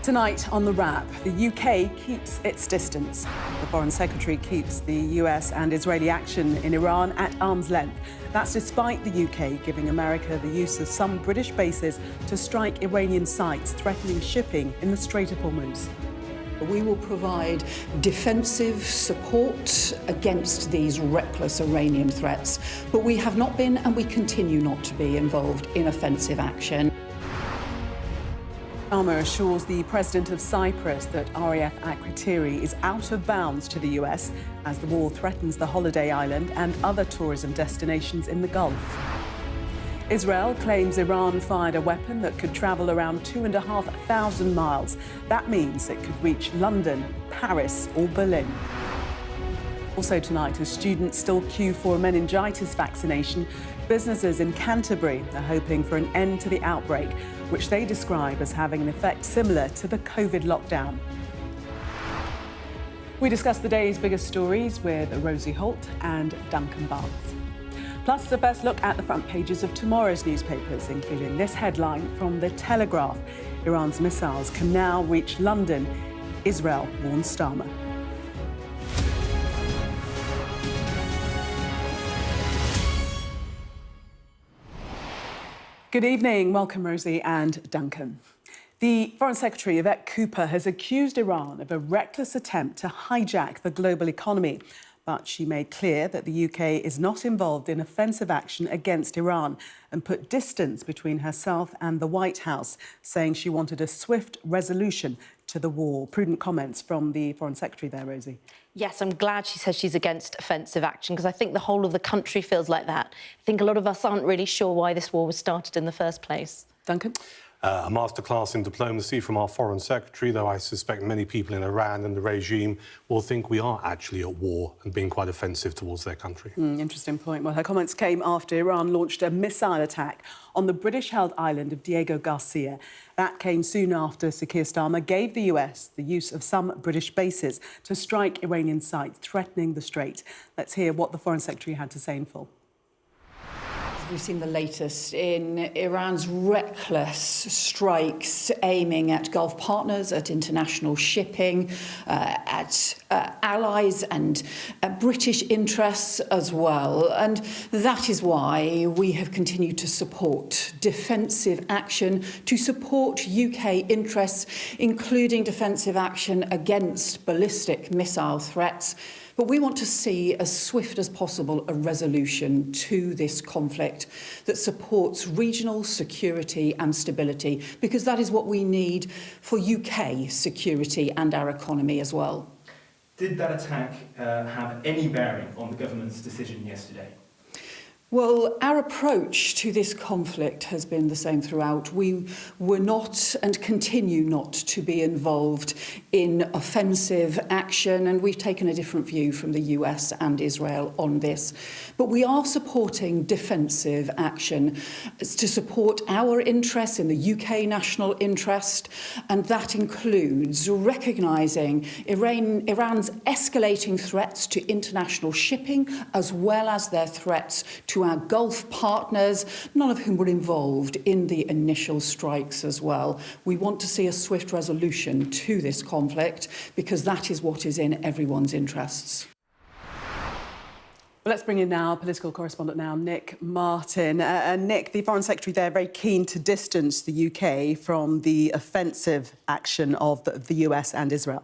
Tonight on The Wrap, the UK keeps its distance. The Foreign Secretary keeps the US and Israeli action in Iran at arm's length. That's despite the UK giving America the use of some British bases to strike Iranian sites threatening shipping in the Strait of Hormuz. We will provide defensive support against these reckless Iranian threats, but we have not been and we continue not to be involved in offensive action. Starmer assures the president of Cyprus that RAF Akrotiri is out of bounds to the US as the war threatens the holiday island and other tourism destinations in the Gulf. Israel claims Iran fired a weapon that could travel around 2,500 miles. That means it could reach London, Paris or Berlin. Also tonight, as students still queue for a meningitis vaccination, businesses in Canterbury are hoping for an end to the outbreak, which they describe as having an effect similar to the COVID lockdown. We discuss the day's biggest stories with Rosie Holt and Duncan Barnes. Plus, the first look at the front pages of tomorrow's newspapers, including this headline from The Telegraph. Iran's missiles can now reach London. Israel warns Starmer. Good evening. Welcome, Rosie and Duncan. The Foreign Secretary, Yvette Cooper, has accused Iran of a reckless attempt to hijack the global economy. But she made clear that the UK is not involved in offensive action against Iran and put distance between herself and the White House, saying she wanted a swift resolution to the war. Prudent comments from the Foreign Secretary there, Rosie. Yes, I'm glad she says she's against offensive action, because I think the whole of the country feels like that. I think a lot of us aren't really sure why this war was started in the first place. Duncan? A masterclass in diplomacy from our Foreign Secretary, though I suspect many people in Iran and the regime will think we are actually at war and being quite offensive towards their country. Interesting point. Well, her comments came after Iran launched a missile attack on the British-held island of Diego Garcia. That came soon after Sir Keir Starmer gave the US the use of some British bases to strike Iranian sites threatening the Strait. Let's hear what the Foreign Secretary had to say in full. We've seen the latest in Iran's reckless strikes aiming at Gulf partners, at international shipping, at allies and British interests as well. And that is why we have continued to support defensive action, to support UK interests, including defensive action against ballistic missile threats. But we want to see, as swift as possible, a resolution to this conflict that supports regional security and stability, because that is what we need for UK security and our economy as well. Did that attack have any bearing on the government's decision yesterday? Well, our approach to this conflict has been the same throughout. We were not and continue not to be involved in offensive action, and we've taken a different view from the US and Israel on this. But we are supporting defensive action to support our interests in the UK national interest, and that includes recognising Iran's escalating threats to international shipping, as well as their threats to our Gulf partners, none of whom were involved in the initial strikes as well. We want to see a swift resolution to this conflict, because that is what is in everyone's interests. Well, let's bring in now political correspondent Nick Martin. Nick, the Foreign Secretary there, very keen to distance the UK from the offensive action of the US and Israel.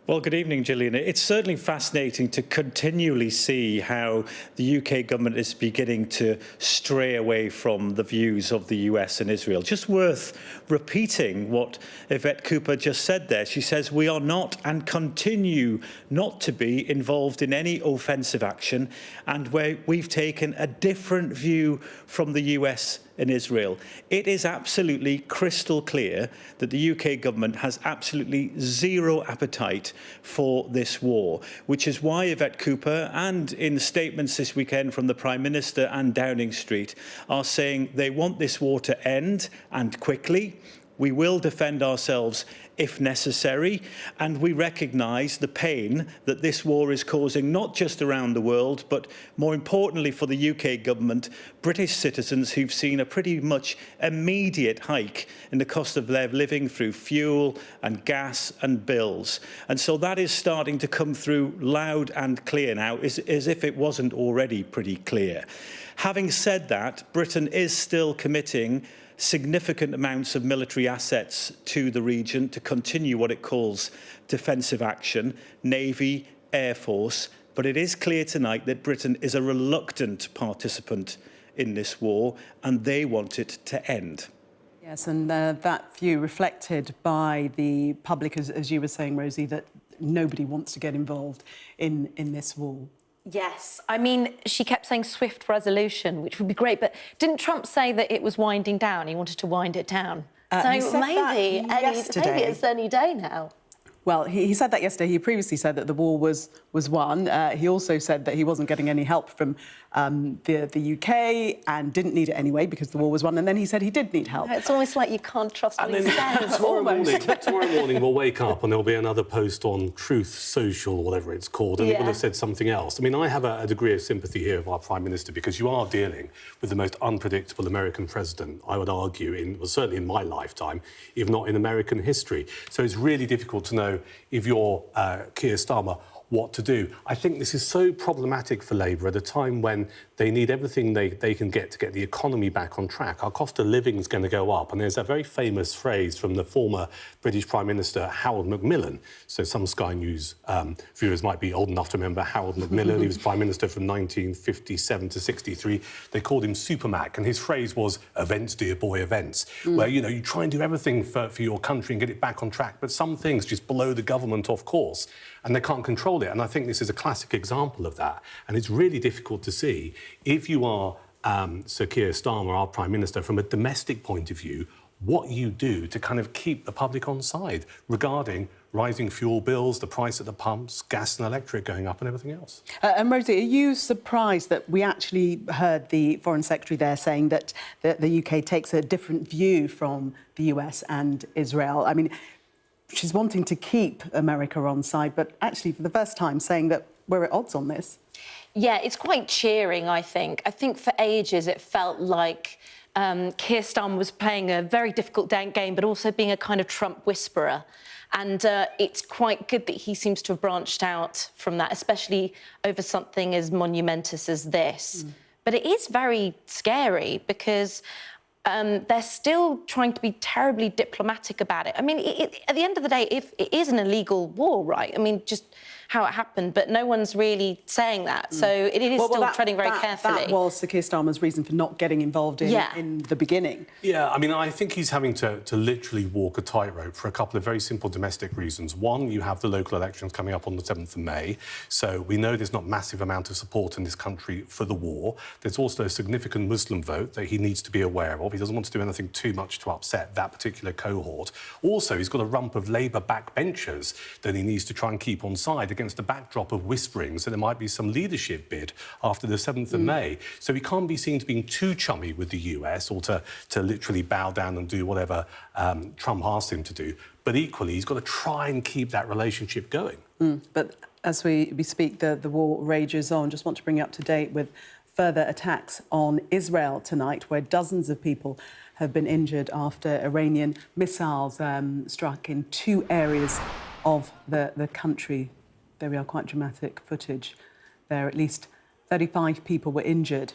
Well, good evening, Gillian. It's certainly fascinating to continually see how the UK government is beginning to stray away from the views of the US and Israel. Just worth repeating what Yvette Cooper just said there. She says, we are not and continue not to be involved in any offensive action, and we've taken a different view from the US in Israel. It is absolutely crystal clear that the UK government has absolutely zero appetite for this war, which is why Yvette Cooper, and in statements this weekend from the Prime Minister and Downing Street, are saying they want this war to end, and quickly. We will defend ourselves if necessary, and we recognise the pain that this war is causing, not just around the world, but more importantly for the UK government, British citizens who've seen a pretty much immediate hike in the cost of their living through fuel and gas and bills. And so that is starting to come through loud and clear now, as if it wasn't already pretty clear. Having said that, Britain is still committing significant amounts of military assets to the region to continue what it calls defensive action, Navy, Air Force. But it is clear tonight that Britain is a reluctant participant in this war, and they want it to end. Yes, and that view reflected by the public, as you were saying, Rosie, that nobody wants to get involved in this war. Yes, I mean, she kept saying swift resolution, which would be great, but didn't Trump say that it was winding down? He wanted to wind it down. So maybe it's any day now. Well, he said that yesterday. He previously said that the war was won. He also said that he wasn't getting any help from the UK and didn't need it anyway because the war was won. And then he said he did need help. It's almost like you can't trust what he says. Tomorrow morning we'll wake up and there'll be another post on Truth Social, or whatever it's called, and it will have said something else. I mean, I have a degree of sympathy here of our Prime Minister, because you are dealing with the most unpredictable American president, I would argue, certainly in my lifetime, if not in American history. So it's really difficult to know, if you're Keir Starmer, what to do. I think this is so problematic for Labour at a time when they need everything they can get to get the economy back on track. Our cost of living is going to go up. And there's a very famous phrase from the former British Prime Minister, Harold Macmillan. So some Sky News viewers might be old enough to remember Harold Macmillan. He was Prime Minister from 1957 to 63. They called him Supermac. And his phrase was, events, dear boy, events. Where, you know, you try and do everything for your country and get it back on track. But some things just blow the government off course and they can't control it. And I think this is a classic example of that. And it's really difficult to see, if you are Sir Keir Starmer, our Prime Minister, from a domestic point of view, what you do to kind of keep the public on side regarding rising fuel bills, the price at the pumps, gas and electric going up and everything else. And Rosie, are you surprised that we actually heard the Foreign Secretary there saying that the UK takes a different view from the US and Israel? I mean, she's wanting to keep America on side, but actually for the first time saying that we're at odds on this. Yeah, it's quite cheering, I think. I think for ages it felt like Keir Starmer was playing a very difficult game, but also being a kind of Trump whisperer. And it's quite good that he seems to have branched out from that, especially over something as monumentous as this. But it is very scary because they're still trying to be terribly diplomatic about it. I mean, at the end of the day, if it is an illegal war, right? I mean, just how it happened, but no one's really saying that. So it is still treading very carefully. That was Sir Keir Starmer's reason for not getting involved in the beginning. Yeah, I mean, I think he's having to literally walk a tightrope for a couple of very simple domestic reasons. One, you have the local elections coming up on the 7th of May, so we know there's not massive amount of support in this country for the war. There's also a significant Muslim vote that he needs to be aware of. He doesn't want to do anything too much to upset that particular cohort. Also, he's got a rump of Labour backbenchers that he needs to try and keep on side against the backdrop of whisperings that there might be some leadership bid after the 7th of May. So he can't be seen to being too chummy with the US or to literally bow down and do whatever Trump asked him to do. But equally, he's got to try and keep that relationship going. But as we speak, the war rages on. Just want to bring you up to date with further attacks on Israel tonight, where dozens of people have been injured after Iranian missiles struck in 2 areas of the country. There we are, quite dramatic footage there. At least 35 people were injured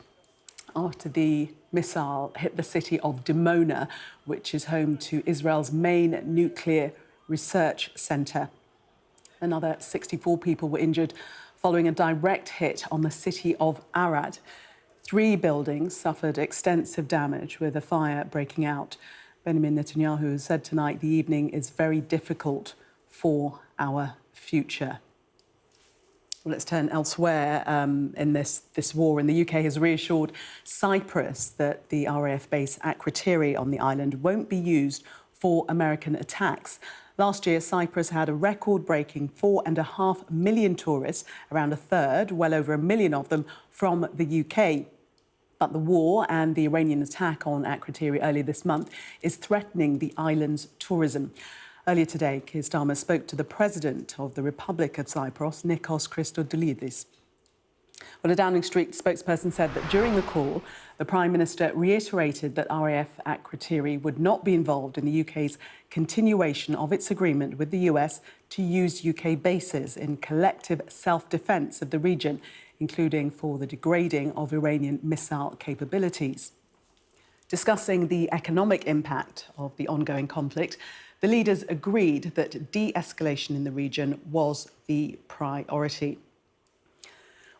after the missile hit the city of Dimona, which is home to Israel's main nuclear research centre. Another 64 people were injured following a direct hit on the city of Arad. 3 buildings suffered extensive damage with a fire breaking out. Benjamin Netanyahu has said tonight the evening is very difficult for our future. Well, let's turn elsewhere in this war. And the UK has reassured Cyprus that the RAF base at Akrotiri on the island won't be used for American attacks. Last year, Cyprus had a record-breaking 4.5 million tourists, around a third, well over 1 million of them, from the UK. But the war and the Iranian attack on Akrotiri earlier this month is threatening the island's tourism. Earlier today, Keir Starmer spoke to the President of the Republic of Cyprus, Nikos Christodoulidis. Well, a Downing Street spokesperson said that during the call, the Prime Minister reiterated that RAF Akrotiri would not be involved in the UK's continuation of its agreement with the US to use UK bases in collective self-defence of the region, including for the degrading of Iranian missile capabilities. Discussing the economic impact of the ongoing conflict, the leaders agreed that de-escalation in the region was the priority.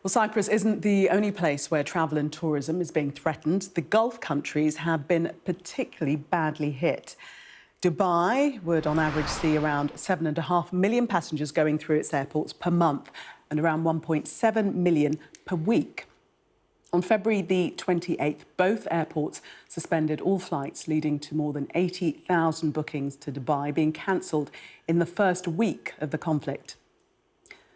Well, Cyprus isn't the only place where travel and tourism is being threatened. The Gulf countries have been particularly badly hit. Dubai would, on average, see around 7.5 million passengers going through its airports per month and around 1.7 million per week. On February the 28th, both airports suspended all flights, leading to more than 80,000 bookings to Dubai being cancelled in the first week of the conflict.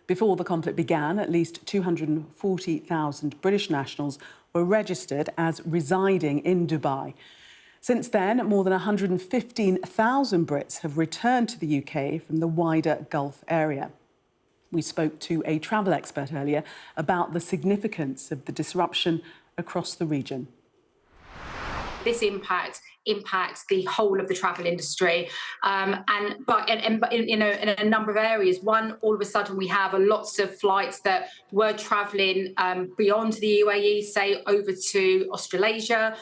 Before the conflict began, at least 240,000 British nationals were registered as residing in Dubai. Since then, more than 115,000 Brits have returned to the UK from the wider Gulf area. We spoke to a travel expert earlier about the significance of the disruption across the region. This impacts the whole of the travel industry, but in a number of areas. One, all of a sudden we have lots of flights that were travelling beyond the UAE, say over to Australasia,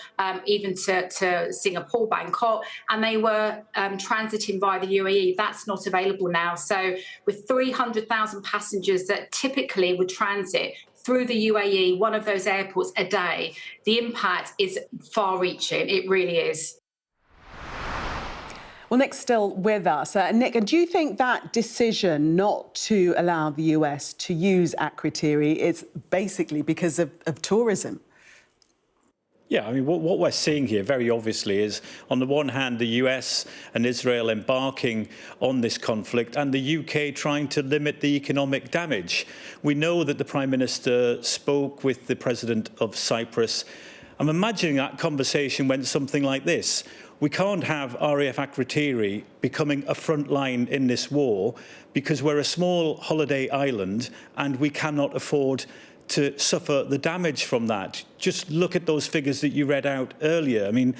even to Singapore, Bangkok, and they were transiting via the UAE. That's not available now. So with 300,000 passengers that typically would transit through the UAE, one of those airports a day, the impact is far-reaching. It really is. Well, Nick's still with us. Nick, do you think that decision not to allow the US to use Akrotiri is basically because of tourism? Yeah, I mean, what we're seeing here very obviously is, on the one hand, the US and Israel embarking on this conflict and the UK trying to limit the economic damage. We know that the Prime Minister spoke with the President of Cyprus. I'm imagining that conversation went something like this. We can't have RAF Akrotiri becoming a front line in this war because we're a small holiday island and we cannot afford to suffer the damage from that. Just look at those figures that you read out earlier. I mean,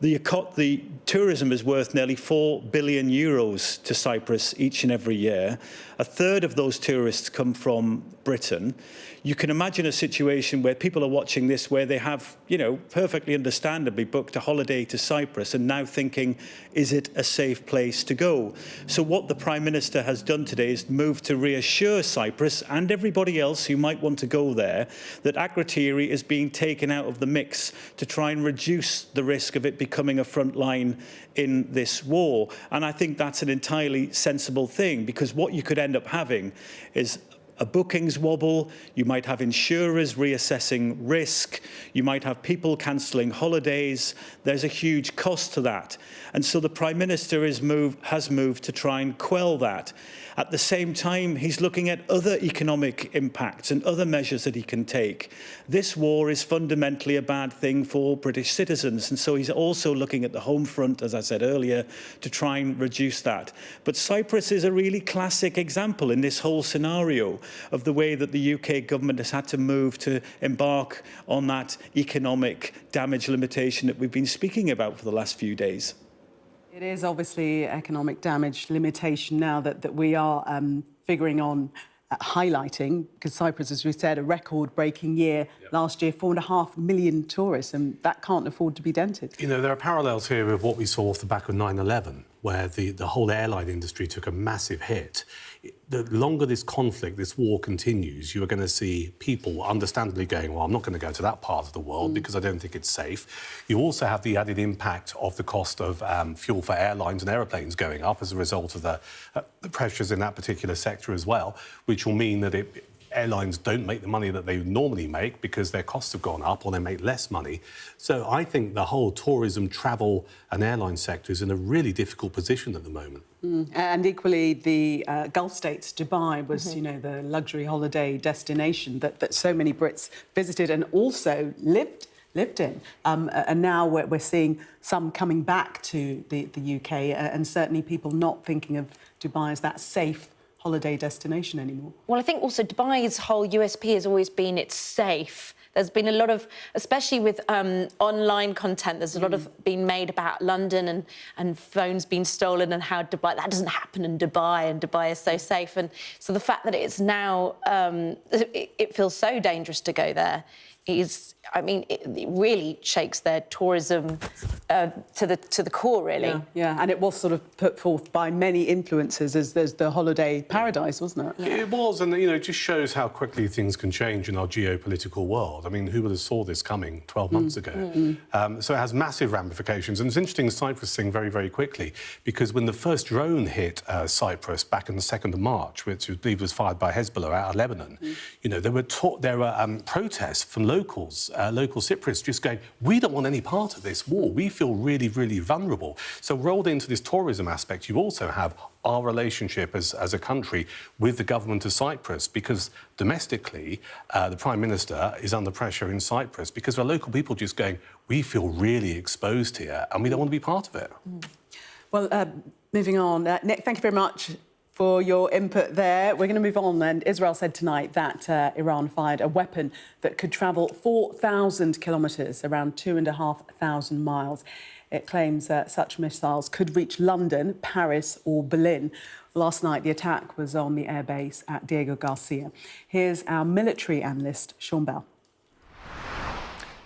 the tourism is worth nearly €4 billion to Cyprus each and every year. A third of those tourists come from Britain. You can imagine a situation where people are watching this, where they have, perfectly understandably booked a holiday to Cyprus and now thinking, is it a safe place to go? So what the Prime Minister has done today is move to reassure Cyprus and everybody else who might want to go there that Akrotiri is being taken out of the mix to try and reduce the risk of it becoming a front line in this war. And I think that's an entirely sensible thing, because what you could end up having is a bookings wobble. You might have insurers reassessing risk. You might have people cancelling holidays. There's a huge cost to that. And so the Prime Minister has moved to try and quell that. At the same time, he's looking at other economic impacts and other measures that he can take. This war is fundamentally a bad thing for British citizens, and so he's also looking at the home front, as I said earlier, to try and reduce that. But Cyprus is a really classic example in this whole scenario of the way that the UK government has had to move to embark on that economic damage limitation that we've been speaking about for the last few days. It is obviously economic damage limitation now that we are figuring on highlighting, because Cyprus, as we said, a record-breaking year last year, 4.5 million tourists, and that can't afford to be dented. There are parallels here with what we saw off the back of 9/11, where the whole airline industry took a massive hit. The longer this conflict, this war continues, you are going to see people understandably going, well, I'm not going to go to that part of the world because I don't think it's safe. You also have the added impact of the cost of fuel for airlines and aeroplanes going up as a result of the pressures in that particular sector as well, which will mean that airlines don't make the money that they normally make because their costs have gone up, or they make less money. So I think the whole tourism, travel and airline sector is in a really difficult position at the moment. And equally, the Gulf states, Dubai was, the luxury holiday destination that so many Brits visited and also lived lived in. And now we're seeing some coming back to the UK, and certainly people not thinking of Dubai as that safe holiday destination anymore. Well, I think also Dubai's whole USP has always been it's safe. There's been a lot of, especially with online content, there's a lot of been made about London and phones being stolen and how Dubai, that doesn't happen in Dubai, and Dubai is so safe. And so the fact that it's now, it feels so dangerous to go there is, I mean, it really shakes their tourism to the core, really. Yeah, and it was sort of put forth by many influencers as there's the holiday paradise, wasn't it? Yeah. It was, and, you know, it just shows how quickly things can change in our geopolitical world. I mean, who would have saw this coming 12 months ago? So it has massive ramifications, and it's interesting, the Cyprus thing, very, very quickly, because when the first drone hit Cyprus back on the 2nd of March, which I believe was fired by Hezbollah out of Lebanon, you know, there were protests from locals, local Cypriots, just going, we don't want any part of this war. We feel really, really vulnerable. So rolled into this tourism aspect, you also have our relationship as a country with the government of Cyprus, because domestically, the Prime Minister is under pressure in Cyprus because there are local people just going, we feel really exposed here and we don't want to be part of it. Well, moving on, Nick, thank you very much for your input there. We're going to move on, and Israel said tonight that Iran fired a weapon that could travel 4,000 kilometres, around 2,500 miles. It claims that such missiles could reach London, Paris or Berlin. Last night, the attack was on the airbase at Diego Garcia. Here's our military analyst, Sean Bell.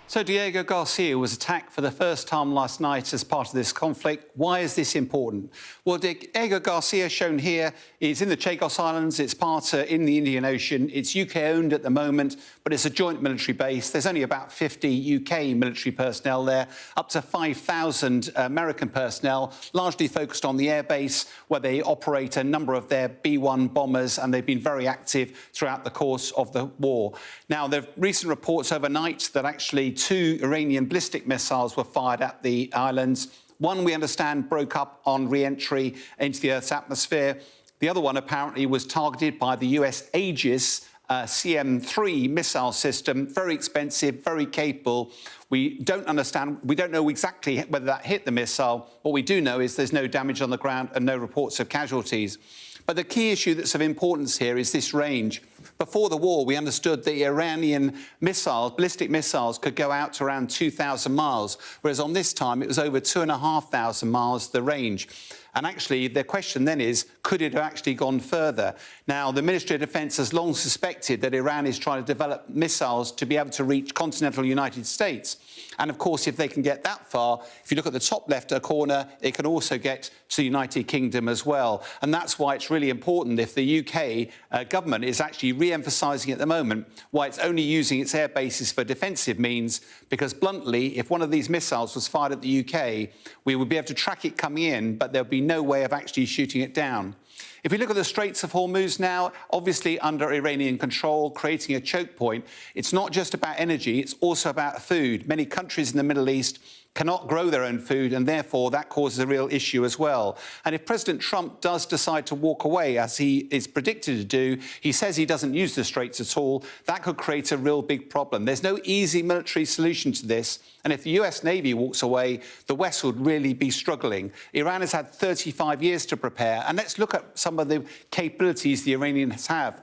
So Diego Garcia was attacked for the first time last night as part of this conflict. Why is this important? Well, Diego Garcia, shown here, is in the Chagos Islands. It's part in the Indian Ocean. It's UK-owned at the moment, but it's a joint military base. There's only about 50 UK military personnel there, up to 5,000 American personnel, largely focused on the airbase, where they operate a number of their B-1 bombers, and they've been very active throughout the course of the war. Now, there are recent reports overnight that actually 2 Iranian ballistic missiles were fired at the islands. One, we understand, broke up on re-entry into the Earth's atmosphere. The other one apparently was targeted by the US Aegis CM-3 missile system, very expensive, very capable. We don't know exactly whether that hit the missile. What we do know is there's no damage on the ground and no reports of casualties. But the key issue that's of importance here is this range. Before the war, we understood the Iranian missiles, ballistic missiles, could go out to around 2,000 miles, whereas on this time it was over 2,500 miles, the range. And actually, the question then is, could it have actually gone further? Now, the Ministry of Defence has long suspected that Iran is trying to develop missiles to be able to reach continental United States. And of course, if they can get that far, if you look at the top left corner, it can also get to the United Kingdom as well. And that's why it's really important if the UK government is actually re-emphasising at the moment why it's only using its air bases for defensive means, because bluntly, if one of these missiles was fired at the UK, we would be able to track it coming in, but there would be no way of actually shooting it down. If we look at the Straits of Hormuz now, obviously under Iranian control, creating a choke point, it's not just about energy, it's also about food. Many countries in the Middle East cannot grow their own food, and therefore that causes a real issue as well. And if President Trump does decide to walk away, as he is predicted to do, he says he doesn't use the Straits at all, that could create a real big problem. There's no easy military solution to this, and if the US Navy walks away, the West would really be struggling. Iran has had 35 years to prepare, and let's look at some of the capabilities the Iranians have.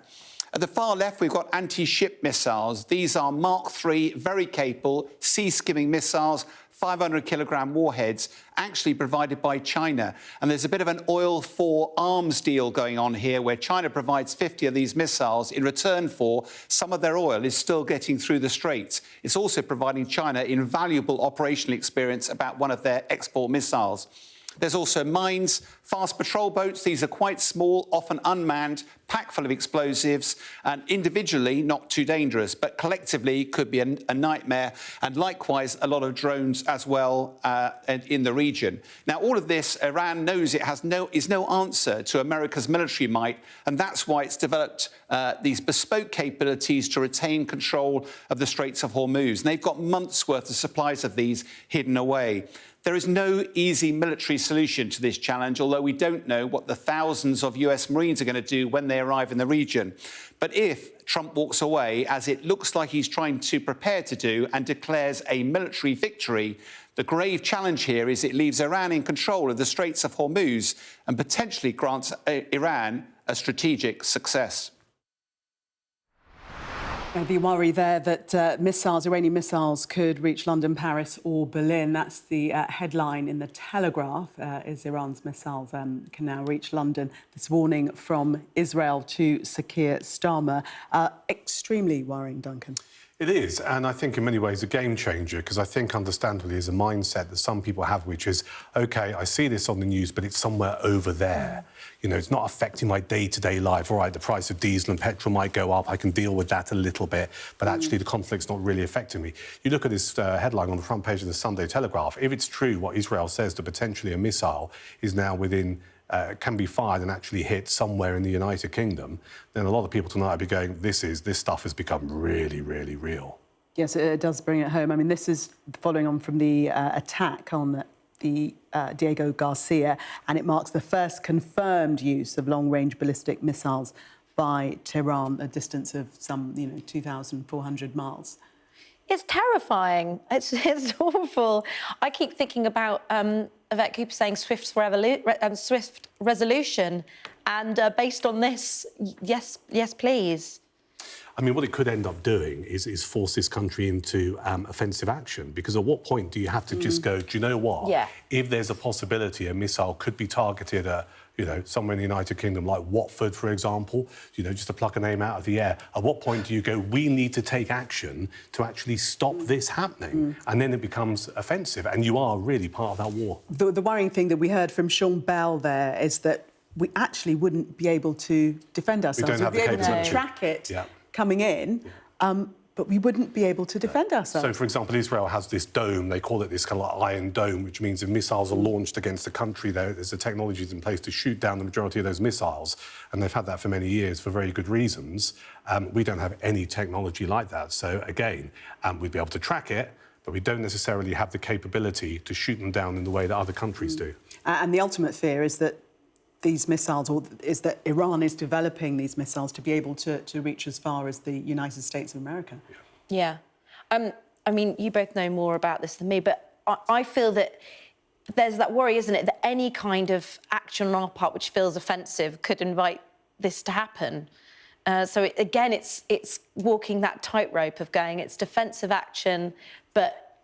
At the far left, we've got anti-ship missiles. These are Mark III, very capable, sea-skimming missiles, 500-kilogram warheads, actually provided by China. And there's a bit of an oil for arms deal going on here, where China provides 50 of these missiles in return for some of their oil is still getting through the Straits. It's also providing China invaluable operational experience about one of their export missiles. There's also mines, fast patrol boats. These are quite small, often unmanned, packed full of explosives, and individually not too dangerous, but collectively could be a nightmare, and likewise a lot of drones as well in the region. Now, all of this, Iran knows it is no answer to America's military might, and that's why it's developed these bespoke capabilities to retain control of the Straits of Hormuz. And they've got months' worth of supplies of these hidden away. There is no easy military solution to this challenge, although we don't know what the thousands of US Marines are going to do when they arrive in the region. But if Trump walks away, as it looks like he's trying to prepare to do, and declares a military victory, the grave challenge here is it leaves Iran in control of the Straits of Hormuz and potentially grants Iran a strategic success. The worry there that Iranian missiles could reach London, Paris or Berlin. That's the headline in the Telegraph, is Iran's missiles can now reach London. This warning from Israel to Sakir Starmer. Extremely worrying, Duncan. It is, and I think in many ways a game changer, because I think understandably is a mindset that some people have, which is, OK, I see this on the news, but it's somewhere over there. You know, it's not affecting my day-to-day life. All right, the price of diesel and petrol might go up. I can deal with that a little bit, but actually the conflict's not really affecting me. You look at this headline on the front page of the Sunday Telegraph. If it's true what Israel says, that potentially a missile is now within can be fired and actually hit somewhere in the United Kingdom, then a lot of people tonight will be going, this stuff has become really, really real. Yes, it does bring it home. I mean, this is following on from the attack on the Diego Garcia, and it marks the first confirmed use of long-range ballistic missiles by Tehran, a distance of some, 2,400 miles. It's terrifying. It's awful. I keep thinking about Yvette Cooper saying swift resolution, and based on this, yes, please. I mean, what it could end up doing is force this country into offensive action, because at what point do you have to just go, do you know what? Yeah. If there's a possibility a missile could be targeted at, somewhere in the United Kingdom, like Watford, for example, just to pluck a name out of the air, at what point do you go, we need to take action to actually stop this happening? And then it becomes offensive, and you are really part of that war. The worrying thing that we heard from Sean Bell there is that we actually wouldn't be able to defend ourselves. We don't have the capability. We'd be able to track it coming in, but we wouldn't be able to defend ourselves. So, for example, Israel has this dome. They call it this kind of Iron Dome, which means if missiles are launched against a country, there's the technologies in place to shoot down the majority of those missiles. And they've had that for many years for very good reasons. We don't have any technology like that. So, again, we'd be able to track it, but we don't necessarily have the capability to shoot them down in the way that other countries do. And the ultimate fear is that these missiles, or is that Iran is developing these missiles to be able to reach as far as the United States of America. Yeah. I mean, you both know more about this than me, but I feel that there's that worry, isn't it, that any kind of action on our part which feels offensive could invite this to happen. So, again, it's walking that tightrope of going, it's defensive action, but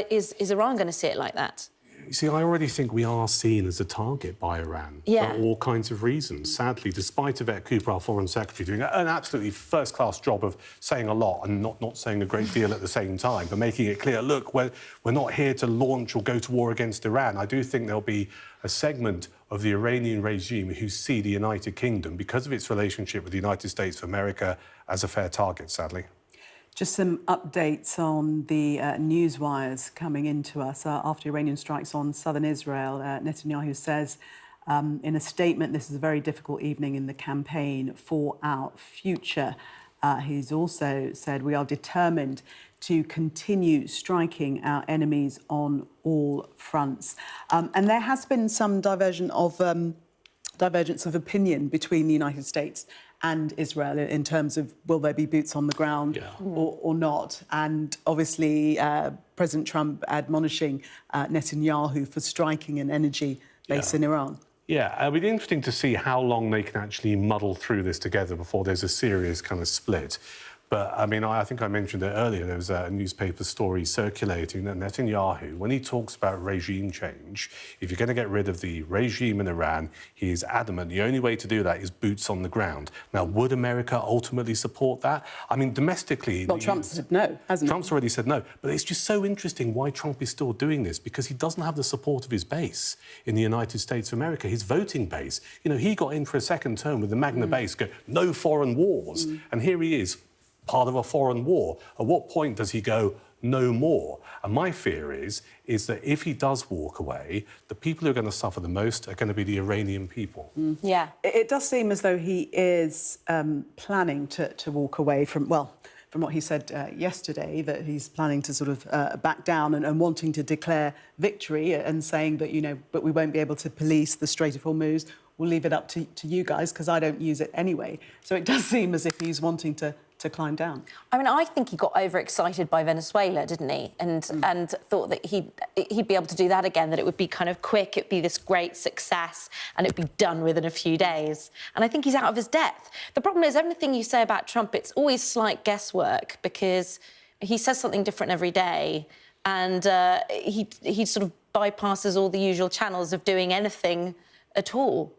is Iran going to see it like that? You see, I already think we are seen as a target by Iran for all kinds of reasons. Sadly, despite Yvette Cooper, our Foreign Secretary, doing an absolutely first-class job of saying a lot and not saying a great deal at the same time, but making it clear, look, we're not here to launch or go to war against Iran. I do think there'll be a segment of the Iranian regime who see the United Kingdom, because of its relationship with the United States of America, as a fair target, sadly. Just some updates on the news wires coming into us after Iranian strikes on southern Israel. Netanyahu says in a statement, this is a very difficult evening in the campaign for our future. He's also said we are determined to continue striking our enemies on all fronts. And there has been some divergence of opinion between the United States and Israel in terms of will there be boots on the ground or not. And obviously, President Trump admonishing Netanyahu for striking an energy base in Iran. Yeah, it'll be interesting to see how long they can actually muddle through this together before there's a serious kind of split. But, I mean, I think I mentioned it earlier, there was a newspaper story circulating that Netanyahu, when he talks about regime change, if you're going to get rid of the regime in Iran, he is adamant the only way to do that is boots on the ground. Now, would America ultimately support that? I mean, domestically... Well, Trump's said no, hasn't he? Trump's already said no. But it's just so interesting why Trump is still doing this, because he doesn't have the support of his base in the United States of America, his voting base. You know, he got in for a second term with the Magna base, go, no foreign wars. And here he is, part of a foreign war. At what point does he go, no more? And my fear is that if he does walk away, the people who are going to suffer the most are going to be the Iranian people. Yeah. It does seem as though he is planning to walk away from, well, from what he said yesterday, that he's planning to sort of back down and wanting to declare victory and saying that, you know, but we won't be able to police the Strait of Hormuz. We'll leave it up to you guys because I don't use it anyway. So it does seem as if he's wanting to climb down. I mean, I think he got overexcited by Venezuela, didn't he? And thought that he'd be able to do that again, that it would be kind of quick, it'd be this great success, and it'd be done within a few days. And I think he's out of his depth. The problem is, everything you say about Trump, it's always slight guesswork, because he says something different every day, and he sort of bypasses all the usual channels of doing anything at all.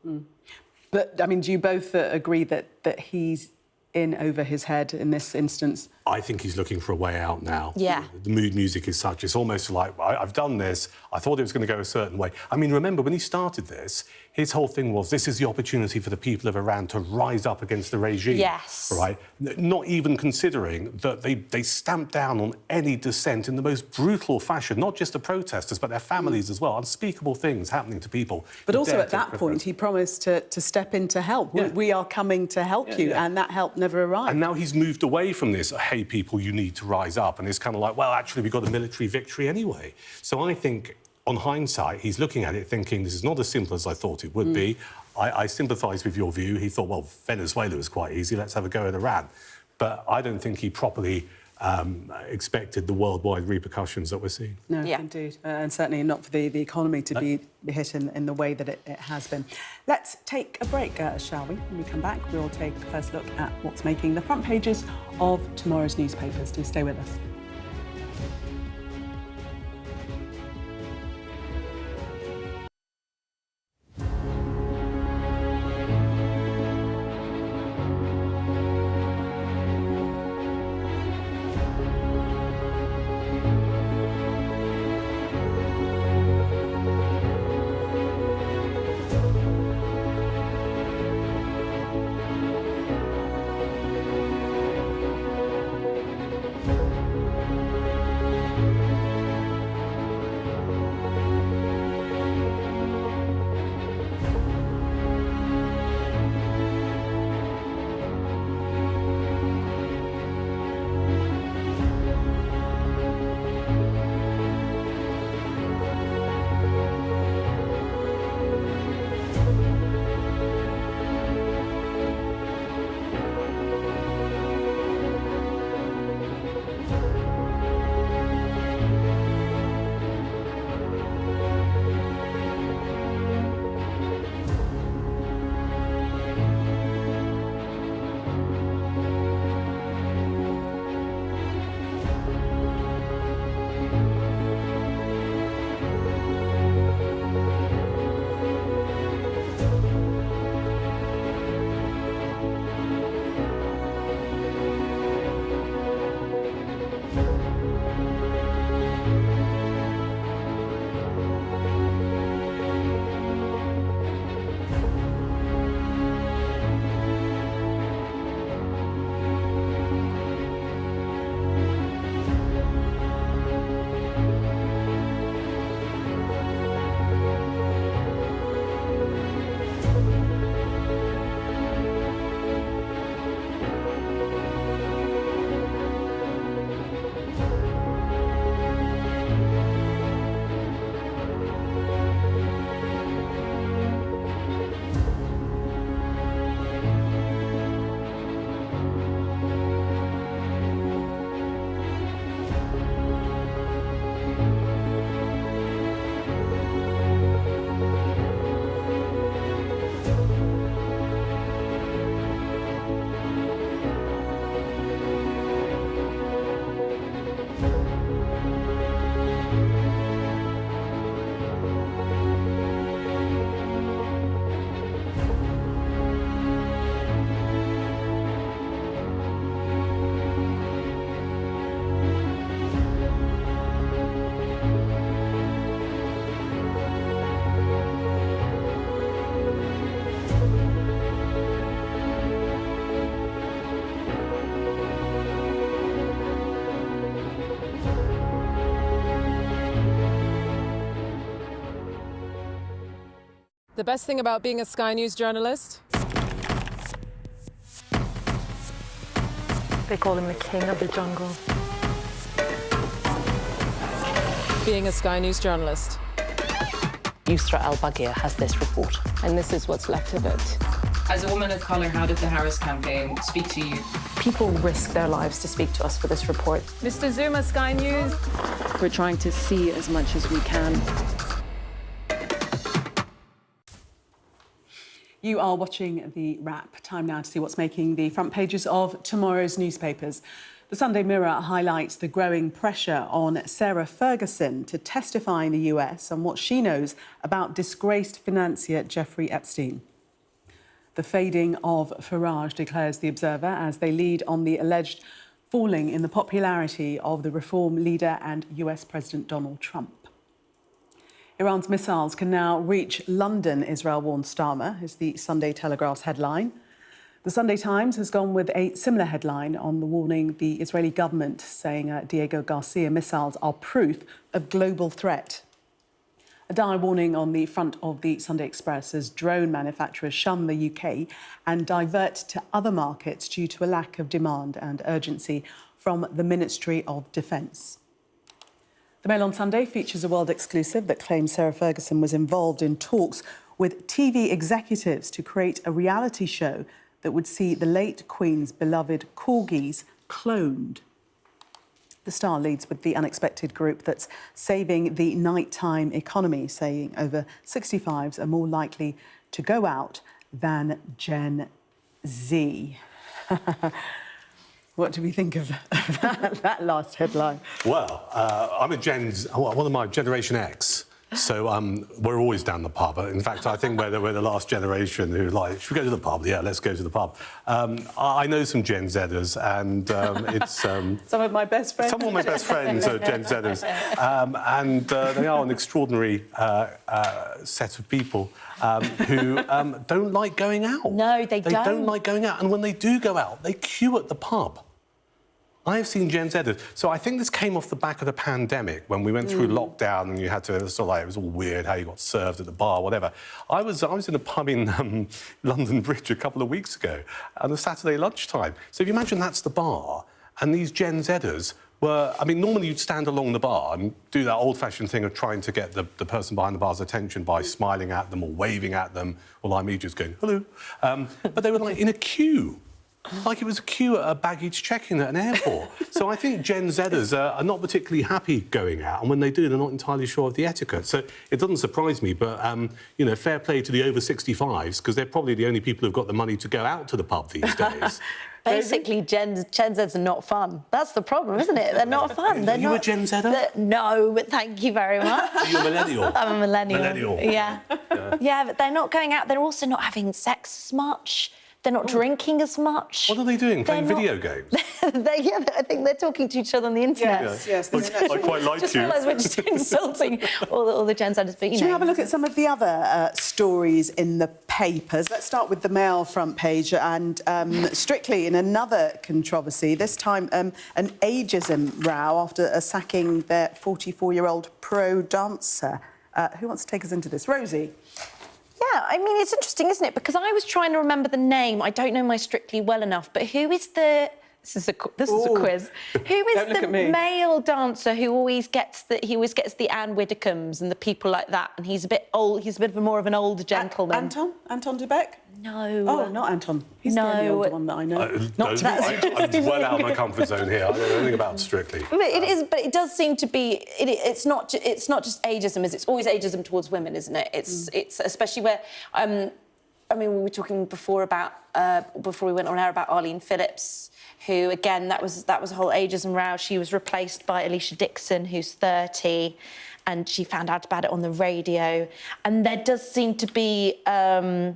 But, I mean, do you both agree that he's in over his head in this instance? I think he's looking for a way out now. Yeah. The mood music is such, it's almost like, I've done this, I thought it was going to go a certain way. I mean, remember, when he started this, his whole thing was, this is the opportunity for the people of Iran to rise up against the regime. Yes. Right? Not even considering that they stamped down on any dissent in the most brutal fashion, not just the protesters, but their families as well. Unspeakable things happening to people. But also at that point, he promised to step in to help. Yeah. We are coming to help you, and that help never arrived. And now he's moved away from this, hey, people, you need to rise up. And it's kind of like, well, actually, we got a military victory anyway. So I think, on hindsight, he's looking at it thinking, this is not as simple as I thought it would be. I sympathise with your view. He thought, well, Venezuela was quite easy, let's have a go at Iran. But I don't think he properly expected the worldwide repercussions that we're seeing. No, indeed. And certainly not for the economy to be hit in the way that it has been. Let's take a break, shall we? When we come back, we'll take the first look at what's making the front pages of tomorrow's newspapers. Do stay with us. The best thing about being a Sky News journalist? They call him the king of the jungle. Being a Sky News journalist. Yusra al-Baghir has this report. And this is what's left of it. As a woman of colour, how did the Harris campaign speak to you? People risk their lives to speak to us for this report. Mr. Zuma, Sky News. We're trying to see as much as we can. You are watching The Wrap. Time now to see what's making the front pages of tomorrow's newspapers. The Sunday Mirror highlights the growing pressure on Sarah Ferguson to testify in the US on what she knows about disgraced financier Jeffrey Epstein. The fading of Farage, declares The Observer, as they lead on the alleged falling in the popularity of the reform leader and US President Donald Trump. Iran's missiles can now reach London, Israel warns Starmer, is the Sunday Telegraph's headline. The Sunday Times has gone with a similar headline on the warning the Israeli government, saying Diego Garcia missiles are proof of global threat. A dire warning on the front of the Sunday Express as drone manufacturers shun the UK and divert to other markets due to a lack of demand and urgency from the Ministry of Defence. The Mail on Sunday features a world exclusive that claims Sarah Ferguson was involved in talks with TV executives to create a reality show that would see the late Queen's beloved corgis cloned. The Star leads with the unexpected group that's saving the nighttime economy, saying over 65s are more likely to go out than Gen Z. What do we think of that last headline? Well, one of my Generation X, so we're always down the pub. In fact, I think we're the last generation who like, should we go to the pub? Yeah, let's go to the pub. I know some Gen Zers, and it's... some of my best friends. Some of my best friends are Gen Zers, and they are an extraordinary set of people who don't like going out. No, they don't. They don't like going out, and when they do go out, they queue at the pub. I have seen Gen Zers. So I think this came off the back of the pandemic when we went through lockdown and you had to sort of like, it was all weird how you got served at the bar, whatever. I was in a pub in London Bridge a couple of weeks ago on a Saturday lunchtime. So if you imagine that's the bar and these Gen Zers were, I mean, normally you'd stand along the bar and do that old-fashioned thing of trying to get the person behind the bar's attention by smiling at them or waving at them, or like me just going, hello. But they were like in a queue. Like it was a queue at a baggage check-in at an airport. So I think Gen Zers are not particularly happy going out, and when they do, they're not entirely sure of the etiquette. So it doesn't surprise me, but, you know, fair play to the over-65s, because they're probably the only people who've got the money to go out to the pub these days. Basically, Gen Zs are not fun. That's the problem, isn't it? They're not fun. Are you a Gen Zer? No, but thank you very much. Are you a millennial? I'm a millennial. Millennial. Yeah. Yeah, but they're not going out. They're also not having sex as much. They're not drinking as much. What are they doing? Playing video games? I think they're talking to each other on the internet. Yes. I quite like just you. realised we're just insulting all the Gen Zers. But, you Should we have a look at some of the other stories in the papers? Let's start with the Mail front page and strictly in another controversy, this time an ageism row after sacking their 44-year-old pro dancer. Who wants to take us into this? Rosie? Yeah, I mean, it's interesting, isn't it? Because I was trying to remember the name. I don't know my Strictly well enough, but who is the... This is a quiz. Who is the male dancer who always gets the Anne Widdecombe's and the people like that? And he's a bit old. He's a bit more of an older gentleman. Anton de Beck? No. Oh, not Anton. He's the only older one that I know. I'm well out of my comfort zone here. I don't know anything about Strictly. But it is. But it does seem to be. It's not just ageism. It's always ageism towards women, isn't it? It's especially where. I mean, we were talking before about before we went on air about Arlene Phillips, who again that was a whole ageism row. She was replaced by Alicia Dixon, who's 30, and she found out about it on the radio. And there does seem to be a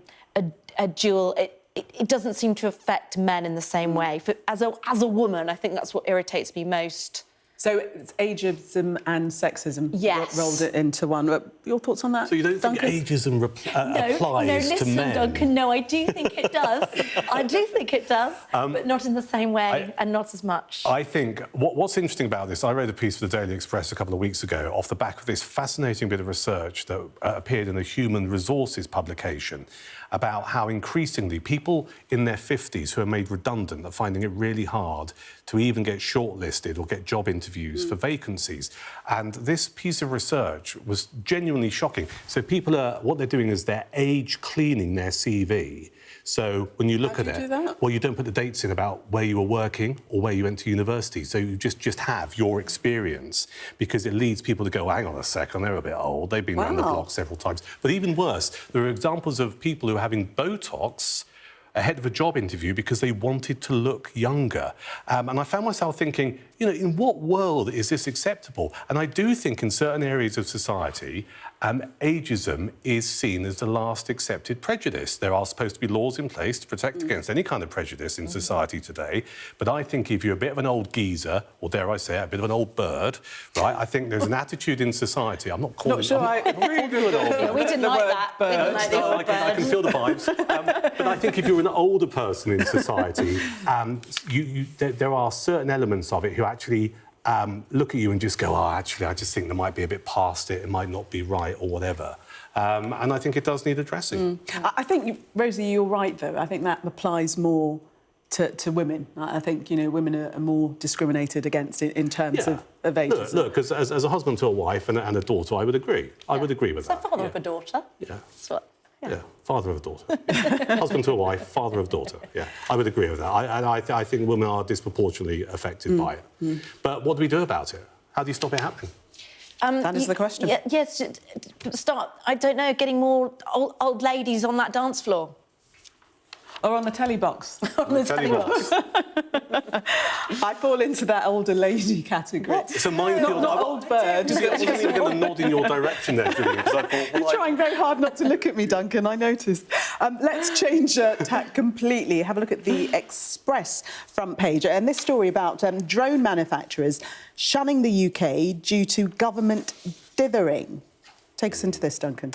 dual. It doesn't seem to affect men in the same way. As a woman, I think that's what irritates me most So it's ageism and sexism rolled it into one. Your thoughts on that? So you don't think Duncan? ageism applies no, listen, to men? Duncan, no, I do think it does. I do think it does, but not in the same way and not as much. I think what's interesting about this, I wrote a piece for the Daily Express a couple of weeks ago off the back of this fascinating bit of research that appeared in a human resources publication about how increasingly people in their 50s who are made redundant are finding it really hard to even get shortlisted or get job interviews for vacancies. And this piece of research was genuinely shocking. So people what they're doing is they're age cleaning their CV. So when you look at it, well, you don't put the dates in about where you were working or where you went to university. So you just have your experience, because it leads people to go, hang on a second, they're a bit old. They've been around the block several times. But even worse, there are examples of people who are having Botox ahead of a job interview because they wanted to look younger. And I found myself thinking, you know, in what world is this acceptable? And I do think in certain areas of society, ageism is seen as the last accepted prejudice. There are supposed to be laws in place to protect against any kind of prejudice in society today. But I think if you're a bit of an old geezer, or dare I say it, a bit of an old bird, right, I think there's an attitude in society. I'm not calling you an old bird. We didn't like that. We didn't like the old bird. I can feel the vibes. But I think if you're an older person in society, there are certain elements of it who actually look at you and just go, oh, actually, I just think there might be a bit past it, it might not be right or whatever. And I think it does need addressing. I think, Rosie, you're right, though. I think that applies more to women. I think, you know, women are more discriminated against in terms of ageism. Look, because as a husband to a wife and a daughter, I would agree. I would agree with that. So father of a daughter. Yeah. That's what... Yeah, father of a daughter. Husband to a wife, father of daughter. Yeah, I would agree with that. I think women are disproportionately affected by it. But what do we do about it? How do you stop it happening? That is the question. Yes, start, I don't know, getting more old ladies on that dance floor. Or on the telly box. On the telly box. I fall into that older lady category. It's a minefield. Not old bird. I wasn't even going to nod in your direction there, Gillian, because I thought... You're trying very hard not to look at me, Duncan, I noticed. Let's change tack completely. Have a look at the Express front page. And this story about drone manufacturers shunning the UK due to government dithering. Take us into this, Duncan.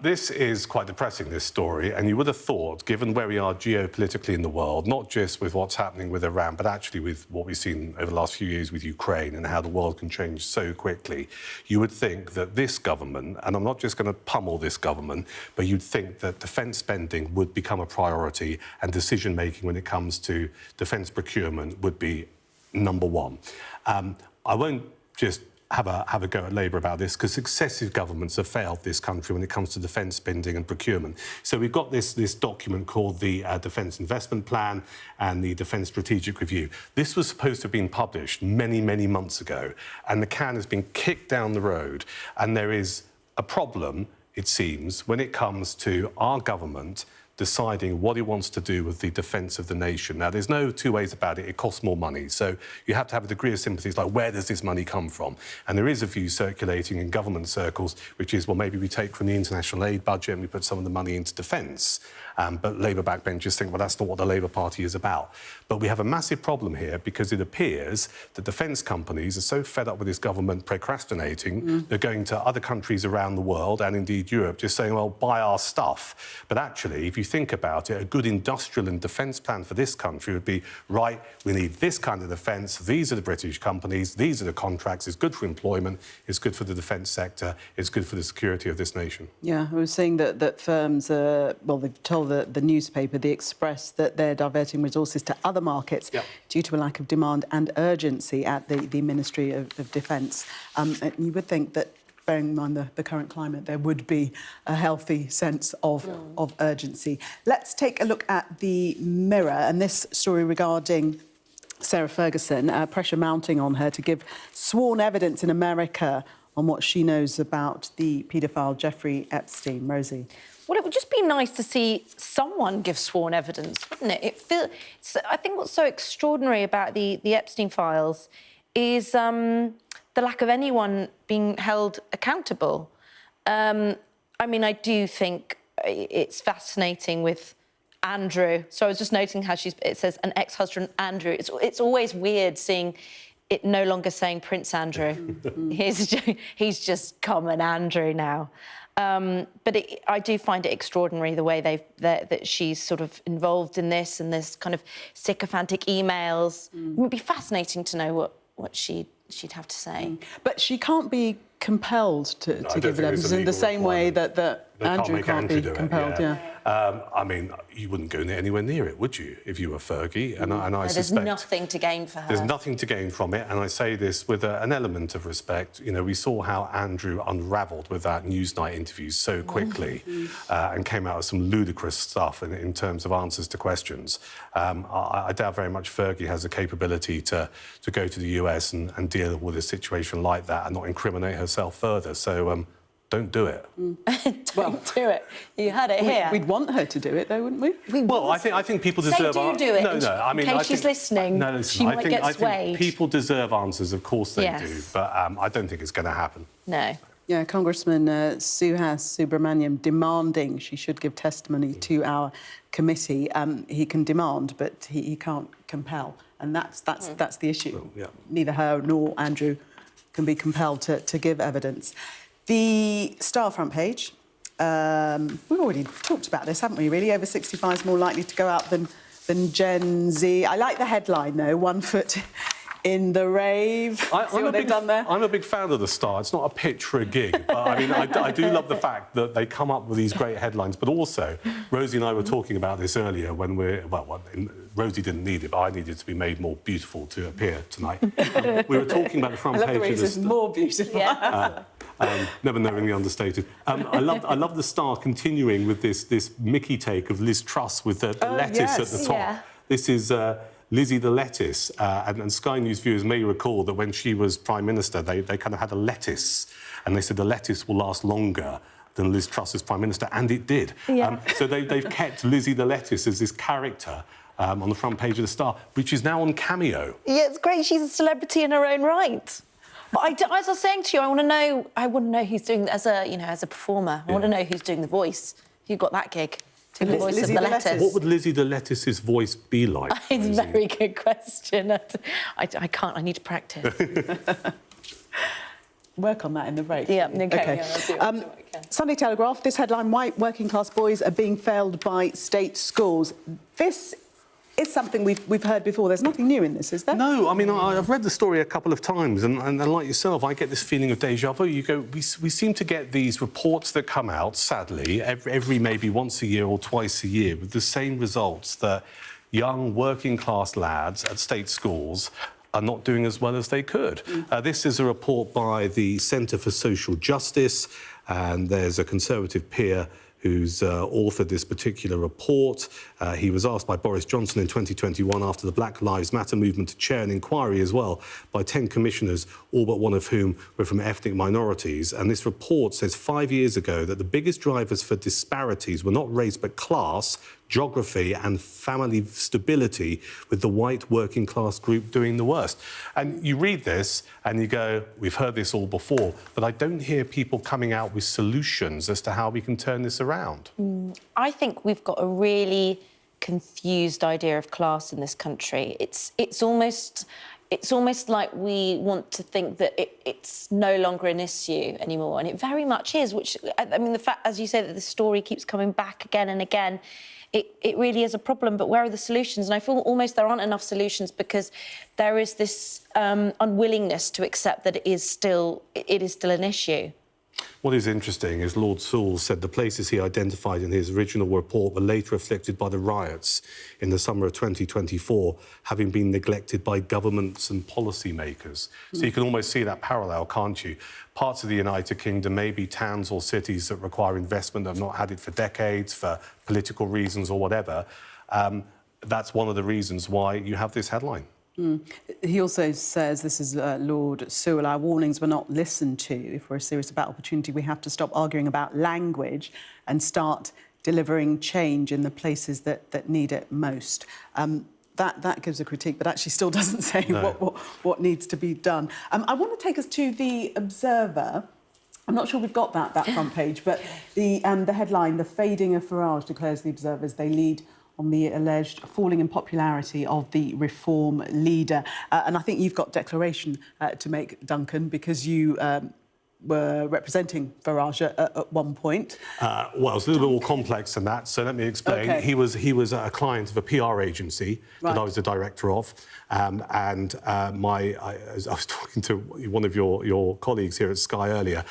This is quite depressing, this story, and you would have thought, given where we are geopolitically in the world, not just with what's happening with Iran, but actually with what we've seen over the last few years with Ukraine and how the world can change so quickly, you would think that this government, and I'm not just going to pummel this government, but you'd think that defence spending would become a priority and decision-making when it comes to defence procurement would be number one. I won't just have a go at Labour about this, because successive governments have failed this country when it comes to defence spending and procurement. So we've got this document called the Defence Investment Plan and the Defence Strategic Review. This was supposed to have been published many, many months ago, and the can has been kicked down the road. And there is a problem, it seems, when it comes to our government deciding what he wants to do with the defence of the nation. Now, there's no two ways about it. It costs more money. So you have to have a degree of sympathy. It's like, where does this money come from? And there is a view circulating in government circles, which is, well, maybe we take from the international aid budget and we put some of the money into defence. But Labour backbenchers think, well, that's not what the Labour Party is about. But we have a massive problem here because it appears that defence companies are so fed up with this government procrastinating, they're going to other countries around the world and indeed Europe, just saying, well, buy our stuff. But actually, if you think about it, a good industrial and defence plan for this country would be, right, we need this kind of defence, these are the British companies, these are the contracts, it's good for employment, it's good for the defence sector, it's good for the security of this nation. Yeah, I was saying that firms, well, they've told the newspaper, The Express, that they're diverting resources to other markets due to a lack of demand and urgency at the Ministry of Defence. And you would think that, bearing in mind the current climate, there would be a healthy sense of urgency. Let's take a look at the Mirror and this story regarding Sarah Ferguson, pressure mounting on her to give sworn evidence in America on what she knows about the paedophile Jeffrey Epstein. Rosie. Well, it would just be nice to see someone give sworn evidence, wouldn't it? I think what's so extraordinary about the Epstein files is the lack of anyone being held accountable. I mean, I do think it's fascinating with Andrew. So I was just noting how it says an ex-husband, Andrew. It's always weird seeing it no longer saying Prince Andrew. He's just common Andrew now. But I do find it extraordinary the way that she's sort of involved in this, and there's kind of sycophantic emails. It would be fascinating to know what she'd have to say. But she can't be compelled to give evidence in the same way that Andrew can't be compelled. I mean, you wouldn't go anywhere near it, would you, if you were Fergie? And I there's suspect nothing to gain for her. There's nothing to gain from it, and I say this with an element of respect. You know, we saw how Andrew unravelled with that Newsnight interview so quickly and came out with some ludicrous stuff in terms of answers to questions. I doubt very much Fergie has the capability to go to the US and deal with a situation like that and not incriminate herself further. So don't do it. Don't do it. You had it here. We'd want her to do it, though, wouldn't we? Well, I think people deserve... Say do it. No, I mean... In case she's listening, no, listen, she might get swayed. I think people deserve answers, of course they do, but I don't think it's going to happen. No. Yeah, Congressman Suhas Subramaniam demanding she should give testimony to our committee. He can demand, but he can't compel, and that's the issue. Well, yeah. Neither her nor Andrew can be compelled to give evidence. The Star front page, we've already talked about this, haven't we, really? Over 65 is more likely to go out than Gen Z. I like the headline, though, 1 foot in the rave. See what they've done there? I'm a big fan of the Star. It's not a pitch for a gig, but I mean, I do love the fact that they come up with these great headlines, but also, Rosie and I were talking about this earlier when Rosie didn't need it, but I needed to be made more beautiful to appear tonight. We were talking about the front page of the Star. More beautiful. Yeah. Never knowingly understated. I love the Star continuing with this Mickey take of Liz Truss with the lettuce at the top. Yeah. This is Lizzie the lettuce, and Sky News viewers may recall that when she was Prime Minister, they kind of had a lettuce, and they said the lettuce will last longer than Liz Truss as Prime Minister, and it did. Yeah. So they've kept Lizzie the lettuce as this character on the front page of the Star, which is now on Cameo. Yeah, it's great. She's a celebrity in her own right. But as I was saying to you, I want to know who's doing as a performer. I want to know who's doing the voice. Who got that gig? To the voice Lizzie of the the lettuce. What would Lizzie the lettuce's voice be like? It's a very good question. I can't. I need to practice. Work on that in the break. Yeah, okay. Yeah, Sunday Telegraph, this headline, white working-class boys are being failed by state schools. This is something we've heard before. There's nothing new in this, is there? No, I mean, I've read the story a couple of times, and like yourself, I get this feeling of déjà vu. You go, we seem to get these reports that come out, sadly, every maybe once a year or twice a year, with the same results that young working-class lads at state schools are not doing as well as they could. This is a report by the Centre for Social Justice, and there's a Conservative peer who's authored this particular report. He was asked by Boris Johnson in 2021 after the Black Lives Matter movement to chair an inquiry as well by 10 commissioners, all but one of whom were from ethnic minorities. And this report says 5 years ago that the biggest drivers for disparities were not race but class, geography and family stability, with the white working class group doing the worst. And you read this and you go, we've heard this all before, but I don't hear people coming out with solutions as to how we can turn this around. I think we've got a really confused idea of class in this country. It's almost like we want to think that it's no longer an issue anymore, and it very much is, which, I mean, the fact, as you say, that the story keeps coming back again and again, it really is a problem. But where are the solutions? And I feel almost there aren't enough solutions because there is this unwillingness to accept that it is still an issue. What is interesting is Lord Sewell said the places he identified in his original report were later afflicted by the riots in the summer of 2024, having been neglected by governments and policymakers. So you can almost see that parallel, can't you? Parts of the United Kingdom may be towns or cities that require investment that have not had it for decades, for political reasons or whatever. That's one of the reasons why you have this headline. He also says, this is Lord Sewell, our warnings were not listened to. If we're serious about opportunity, we have to stop arguing about language and start delivering change in the places that need it most. That gives a critique, but actually still doesn't say what needs to be done. I want to take us to The Observer. I'm not sure we've got that front page, but the headline, "The fading of Farage declares The Observer as they lead on the alleged falling in popularity of the Reform leader. And I think you've got declaration to make, Duncan, because you were representing Farage at one point. Well, it's a little bit more complex than that, so let me explain. Okay. He was a client of a PR agency that I was the director of, I was talking to one of your colleagues here at Sky earlier.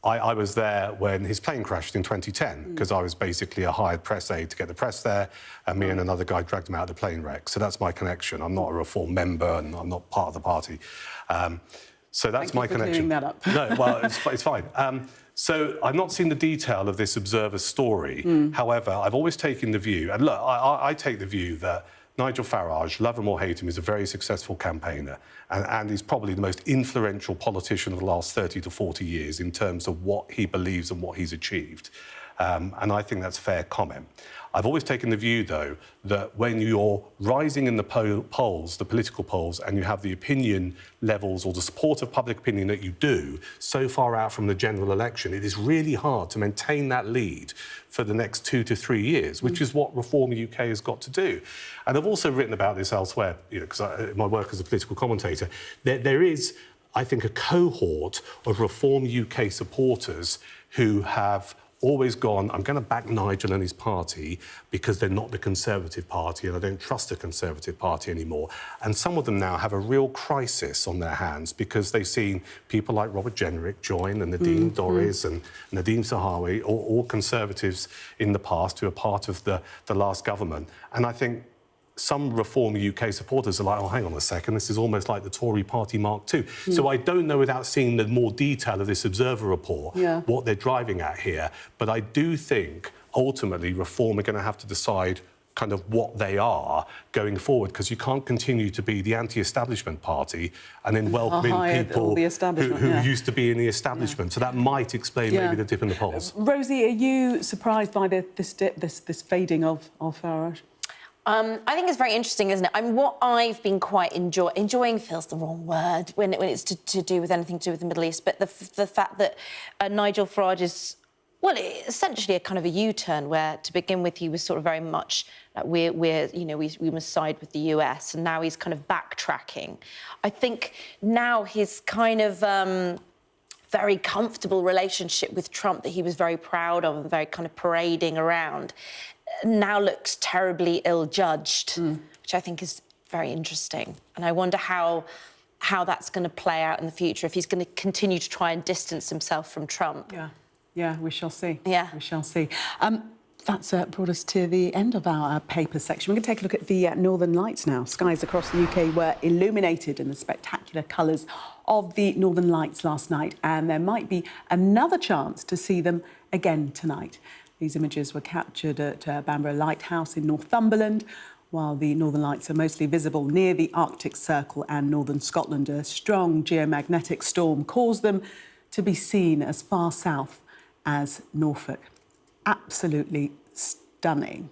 I was there when his plane crashed in 2010, because I was basically a hired press aide to get the press there, and me and another guy dragged him out of the plane wreck. So that's my connection. I'm not a Reform member, and I'm not part of the party. So that's my connection. Thank you for clearing that up. No, well, it's fine. So I've not seen the detail of this Observer story. However, I've always taken the view, and look, I take the view that Nigel Farage, love him or hate him, is a very successful campaigner, and he's probably the most influential politician of the last 30 to 40 years in terms of what he believes and what he's achieved. And I think that's fair comment. I've always taken the view, though, that when you're rising in the polls, the political polls, and you have the opinion levels or the support of public opinion that you do so far out from the general election, it is really hard to maintain that lead for the next 2 to 3 years, which is what Reform UK has got to do. And I've also written about this elsewhere, you know, because my work as a political commentator. There is, I think, a cohort of Reform UK supporters who have always gone, I'm going to back Nigel and his party because they're not the Conservative Party and I don't trust the Conservative Party anymore. And some of them now have a real crisis on their hands because they've seen people like Robert Jenrick join and Nadine Dorries and Nadeem Sahawi, all Conservatives in the past who are part of the last government. And I think some Reform UK supporters are like, oh, hang on a second, this is almost like the Tory party Mark II. So I don't know, without seeing the more detail of this Observer report, what they're driving at here. But I do think, ultimately, Reform are going to have to decide kind of what they are going forward, because you can't continue to be the anti-establishment party and then welcoming people who used to be in the establishment. So that might explain maybe the dip in the polls. Rosie, are you surprised by this fading of Farage? I think it's very interesting, isn't it? I mean, what I've been quite enjoying feels the wrong word when it's to do with anything to do with the Middle East, but the fact that Nigel Farage is, well, essentially a kind of a U-turn, where to begin with he was sort of very much like we must side with the US, and now he's kind of backtracking. I think now his kind of very comfortable relationship with Trump that he was very proud of and very kind of parading around now looks terribly ill-judged, which I think is very interesting. And I wonder how that's going to play out in the future, if he's going to continue to try and distance himself from Trump. Yeah, we shall see. Yeah. We shall see. That's brought us to the end of our paper section. We're going to take a look at the Northern Lights now. Skies across the UK were illuminated in the spectacular colours of the Northern Lights last night, and there might be another chance to see them again tonight. These images were captured at Bamborough Lighthouse in Northumberland. While the Northern Lights are mostly visible near the Arctic Circle and northern Scotland, a strong geomagnetic storm caused them to be seen as far south as Norfolk. Absolutely stunning.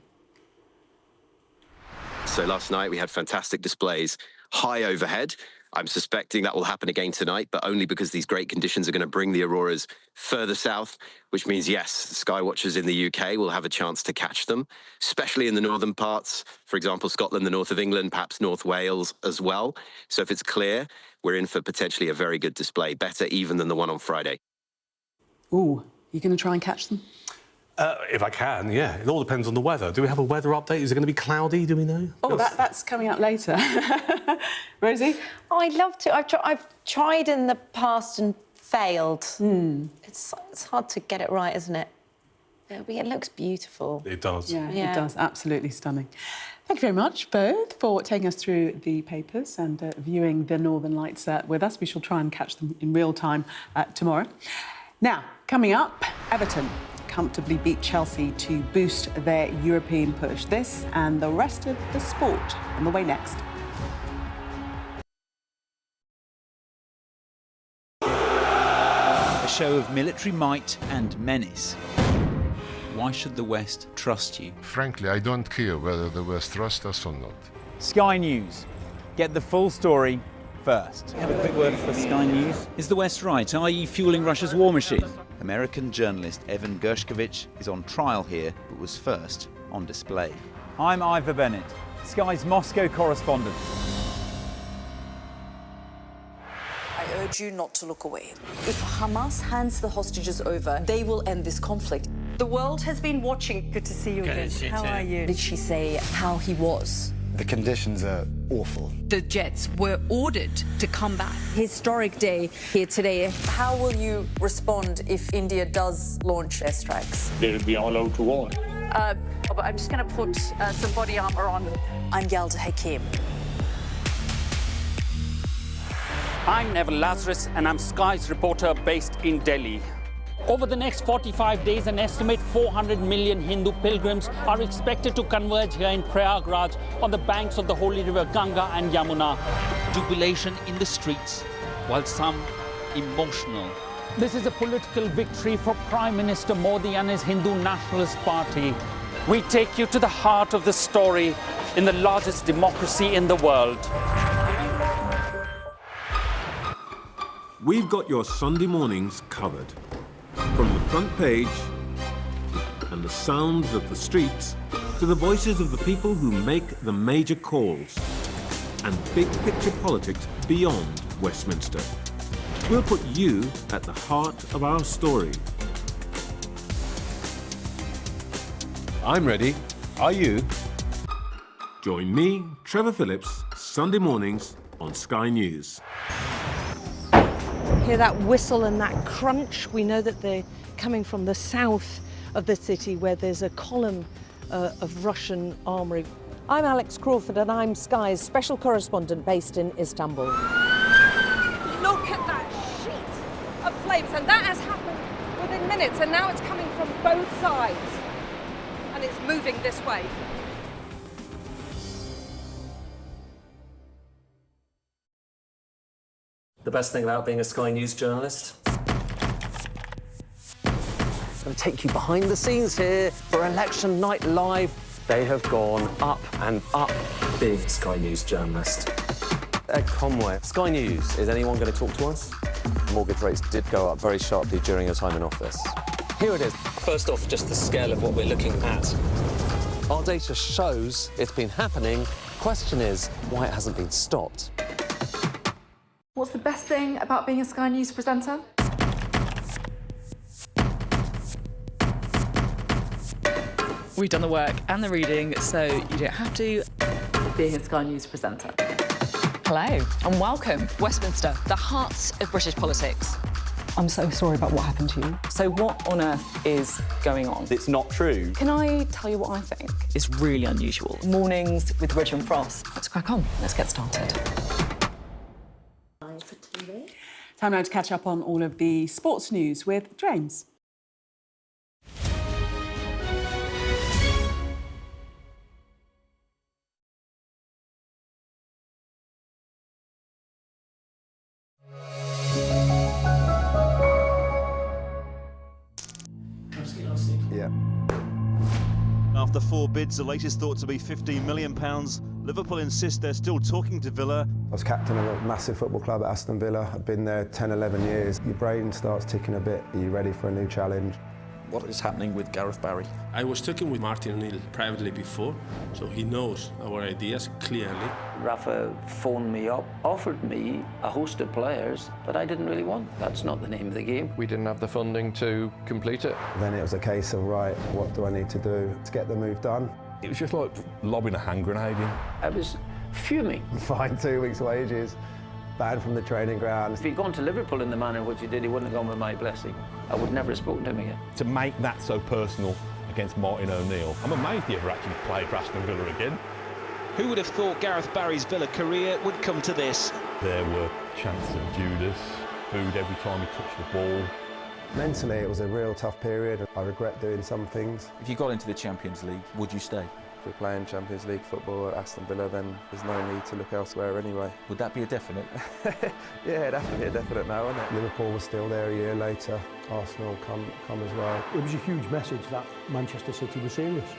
So last night we had fantastic displays high overhead. I'm suspecting that will happen again tonight, but only because these great conditions are going to bring the auroras further south, which means, yes, sky watchers in the UK will have a chance to catch them, especially in the northern parts, for example, Scotland, the north of England, perhaps North Wales as well. So if it's clear, we're in for potentially a very good display, better even than the one on Friday. Ooh, you going to try and catch them? If I can, yeah. It all depends on the weather. Do we have a weather update? Is it going to be cloudy? Do we know? Oh, that's coming up later. Rosie? Oh, I'd love to. I've tried in the past and failed. It's hard to get it right, isn't it? It looks beautiful. It does. Yeah, it does. Absolutely stunning. Thank you very much, both, for taking us through the papers and viewing the Northern Lights with us. We shall try and catch them in real time tomorrow. Now, coming up, Everton comfortably beat Chelsea to boost their European push. This and the rest of the sport on the way next. A show of military might and menace. Why should the West trust you? Frankly, I don't care whether the West trusts us or not. Sky News. Get the full story first. Have a quick word for Sky News. Is the West right? Are you fueling Russia's war machine? American journalist Evan Gershkovich is on trial here, but was first on display. I'm Ivor Bennett, Sky's Moscow correspondent. I urge you not to look away. If Hamas hands the hostages over, they will end this conflict. The world has been watching. Good to see you again. How are you? Did she say how he was? The conditions are awful. The jets were ordered to come back. Historic day here today. How will you respond if India does launch airstrikes? They'll be all out to war. I'm just going to put some body armor on. I'm Yalda Hakim. I'm Neville Lazarus, and I'm Sky's reporter based in Delhi. Over the next 45 days, an estimate 400 million Hindu pilgrims are expected to converge here in Prayagraj on the banks of the holy river Ganga and Yamuna. Jubilation in the streets, while some emotional. This is a political victory for Prime Minister Modi and his Hindu Nationalist Party. We take you to the heart of the story in the largest democracy in the world. We've got your Sunday mornings covered. From the front page and the sounds of the streets to the voices of the people who make the major calls and big picture politics beyond Westminster. We'll put you at the heart of our story. I'm ready. Are you? Join me, Trevor Phillips, Sunday mornings on Sky News. Hear that whistle and that crunch? We know that they're coming from the south of the city where there's a column of Russian armoury. I'm Alex Crawford and I'm Sky's special correspondent based in Istanbul. Look at that sheet of flames, and that has happened within minutes, and now it's coming from both sides, and it's moving this way. The best thing about being a Sky News journalist? I'm going to take you behind the scenes here for Election Night Live. They have gone up and up. Being a Sky News journalist. Ed Conway, Sky News, is anyone going to talk to us? Mortgage rates did go up very sharply during your time in office. Here it is. First off, just the scale of what we're looking at. Our data shows it's been happening. Question is, why it hasn't been stopped. What's the best thing about being a Sky News presenter? We've done the work and the reading, so you don't have to. Being a Sky News presenter. Hello and welcome. Westminster, the heart of British politics. I'm so sorry about what happened to you. So what on earth is going on? It's not true. Can I tell you what I think? It's really unusual. Mornings with Roger and Frost. Let's crack on. Let's get started. Time now to catch up on all of the sports news with James. Yeah. After 4 bids, the latest thought to be £15 million, Liverpool insist they're still talking to Villa. I was captain of a massive football club at Aston Villa. I've been there 10, 11 years. Your brain starts ticking a bit. Are you ready for a new challenge? What is happening with Gareth Barry? I was talking with Martin O'Neill privately before, so he knows our ideas clearly. Rafa phoned me up, offered me a host of players that I didn't really want. That's not the name of the game. We didn't have the funding to complete it. Then it was a case of, right, what do I need to do to get the move done? It was just like lobbing a hand grenade in. I was fuming. Fined 2 weeks' wages, banned from the training ground. If he'd gone to Liverpool in the manner which he did, he wouldn't have gone with my blessing. I would never have spoken to him again. To make that so personal against Martin O'Neill, I'm amazed he ever actually played for Aston Villa again. Who would have thought Gareth Barry's Villa career would come to this? There were chants of Judas, booed every time he touched the ball. Mentally, it was a real tough period. I regret doing some things. If you got into the Champions League, would you stay? If we're playing Champions League football at Aston Villa, then there's no need to look elsewhere anyway. Would that be a definite? Yeah, it'd have to be a definite now, wouldn't it? Liverpool was still there a year later. Arsenal come as well. It was a huge message that Manchester City was serious.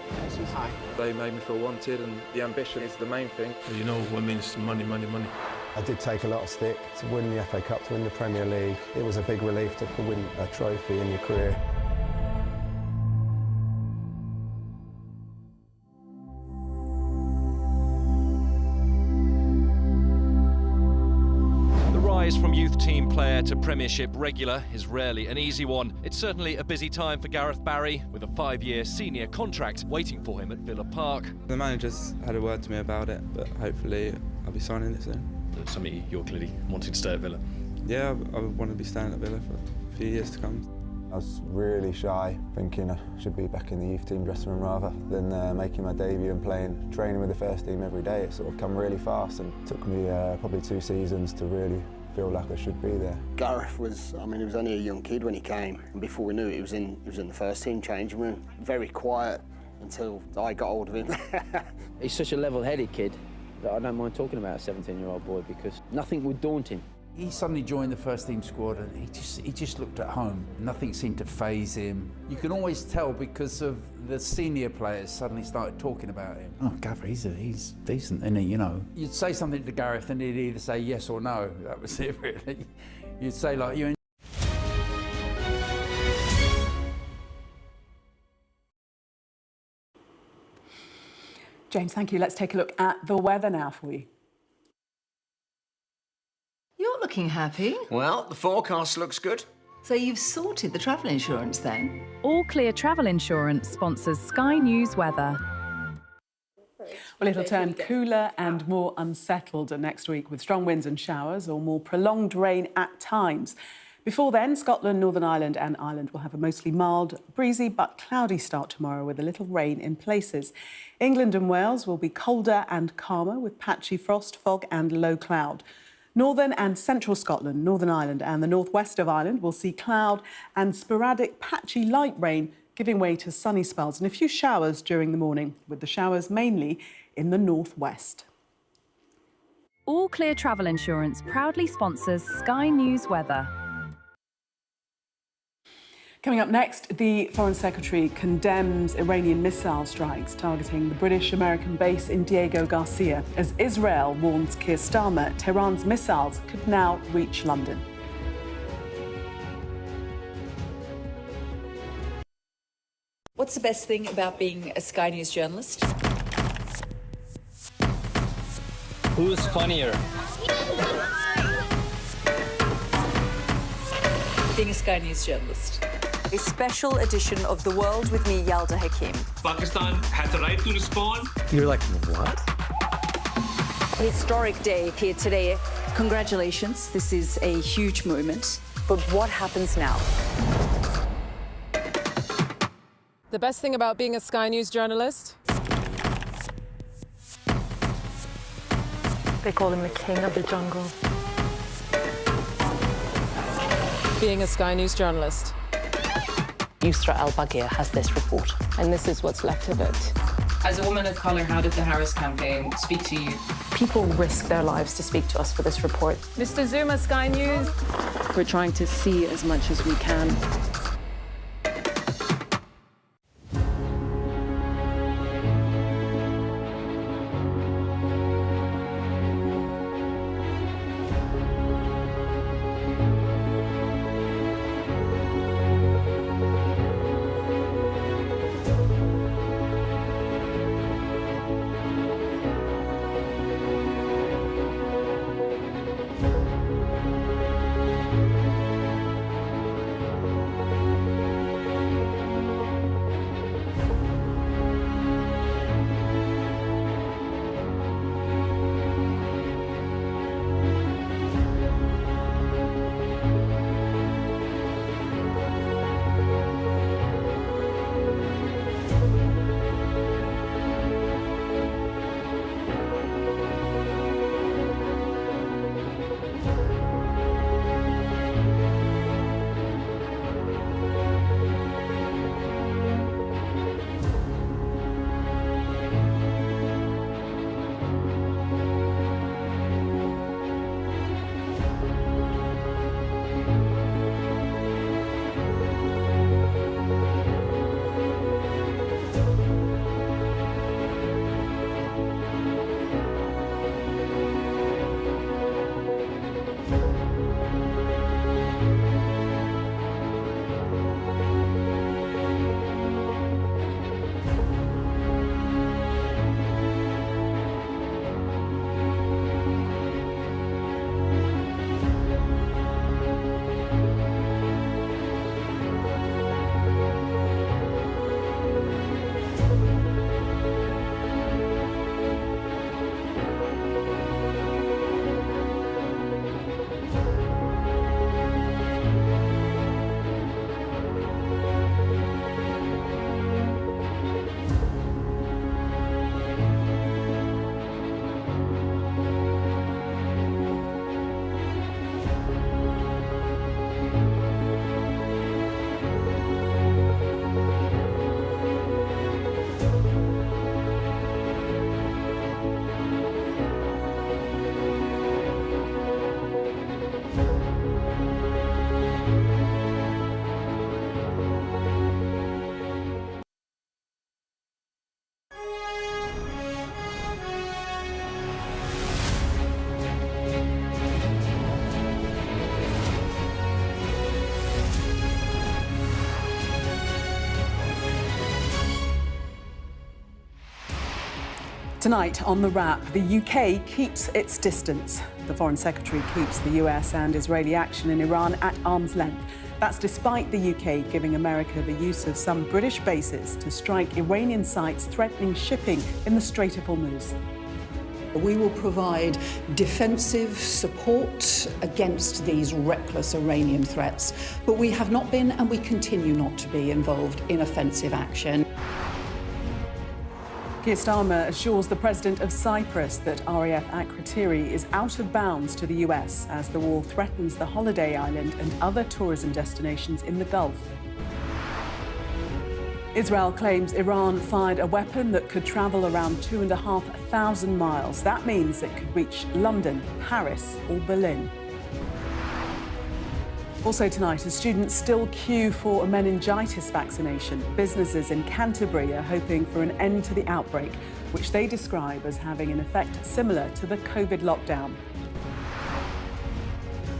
They made me feel wanted, and the ambition is the main thing. You know what means money, money, money. I did take a lot of stick to win the FA Cup, to win the Premier League. It was a big relief to win a trophy in your career. rise from youth team player to Premiership regular is rarely an easy one. It's certainly a busy time for Gareth Barry, with a 5-year senior contract waiting for him at Villa Park. The manager's had a word to me about it, but hopefully I'll be signing it soon. Something you're clearly wanting to stay at Villa? Yeah, I want to be staying at Villa for a few years to come. I was really shy, thinking I should be back in the youth team dressing room rather than making my debut and training with the first team every day. It sort of come really fast and took me probably 2 seasons to really feel like I should be there. Gareth was, I mean, he was only a young kid when he came, and before we knew it, he was in the first team changing room. Very quiet until I got hold of him. He's such a level-headed kid that I don't mind talking about a 17-year-old boy because nothing would daunt him. He suddenly joined the first team squad and he just looked at home. Nothing seemed to faze him. You can always tell because of the senior players suddenly started talking about him. Oh, Gaffer, he's decent, isn't he, you know? You'd say something to Gareth and he'd either say yes or no. That was it, really. You'd say, like, you. James, thank you. Let's take a look at the weather now for you. You're looking happy. Well, the forecast looks good. So you've sorted the travel insurance then? All Clear Travel Insurance sponsors Sky News Weather. Well, it'll turn cooler and more unsettled next week with strong winds and showers or more prolonged rain at times. Before then, Scotland, Northern Ireland and Ireland will have a mostly mild, breezy but cloudy start tomorrow with a little rain in places. England and Wales will be colder and calmer with patchy frost, fog and low cloud. Northern and central Scotland, Northern Ireland and the northwest of Ireland will see cloud and sporadic patchy light rain giving way to sunny spells and a few showers during the morning, with the showers mainly in the northwest. All Clear Travel Insurance proudly sponsors Sky News Weather. Coming up next, the Foreign Secretary condemns Iranian missile strikes targeting the British-American base in Diego Garcia, as Israel warns Keir Starmer Tehran's missiles could now reach London. What's the best thing about being a Sky News journalist? Who's funnier? Being a Sky News journalist. A special edition of The World with me, Yalda Hakim. Pakistan has the right to respond. You're like, what? Historic day here today. Congratulations, this is a huge moment. But what happens now? The best thing about being a Sky News journalist? They call him the king of the jungle. Being a Sky News journalist. Yusra Al-Baghir has this report. And this is what's left of it. As a woman of colour, how did the Harris campaign speak to you? People risk their lives to speak to us for this report. Mr. Zuma, Sky News. We're trying to see as much as we can. Tonight on The Wrap, the UK keeps its distance. The Foreign Secretary keeps the US and Israeli action in Iran at arm's length. That's despite the UK giving America the use of some British bases to strike Iranian sites threatening shipping in the Strait of Hormuz. We will provide defensive support against these reckless Iranian threats, but we have not been and we continue not to be involved in offensive action. Keir Starmer assures the president of Cyprus that RAF Akrotiri is out of bounds to the US as the war threatens the holiday island and other tourism destinations in the Gulf. Israel claims Iran fired a weapon that could travel around 2,500 miles. That means it could reach London, Paris or Berlin. Also tonight, as students still queue for a meningitis vaccination, businesses in Canterbury are hoping for an end to the outbreak, which they describe as having an effect similar to the COVID lockdown.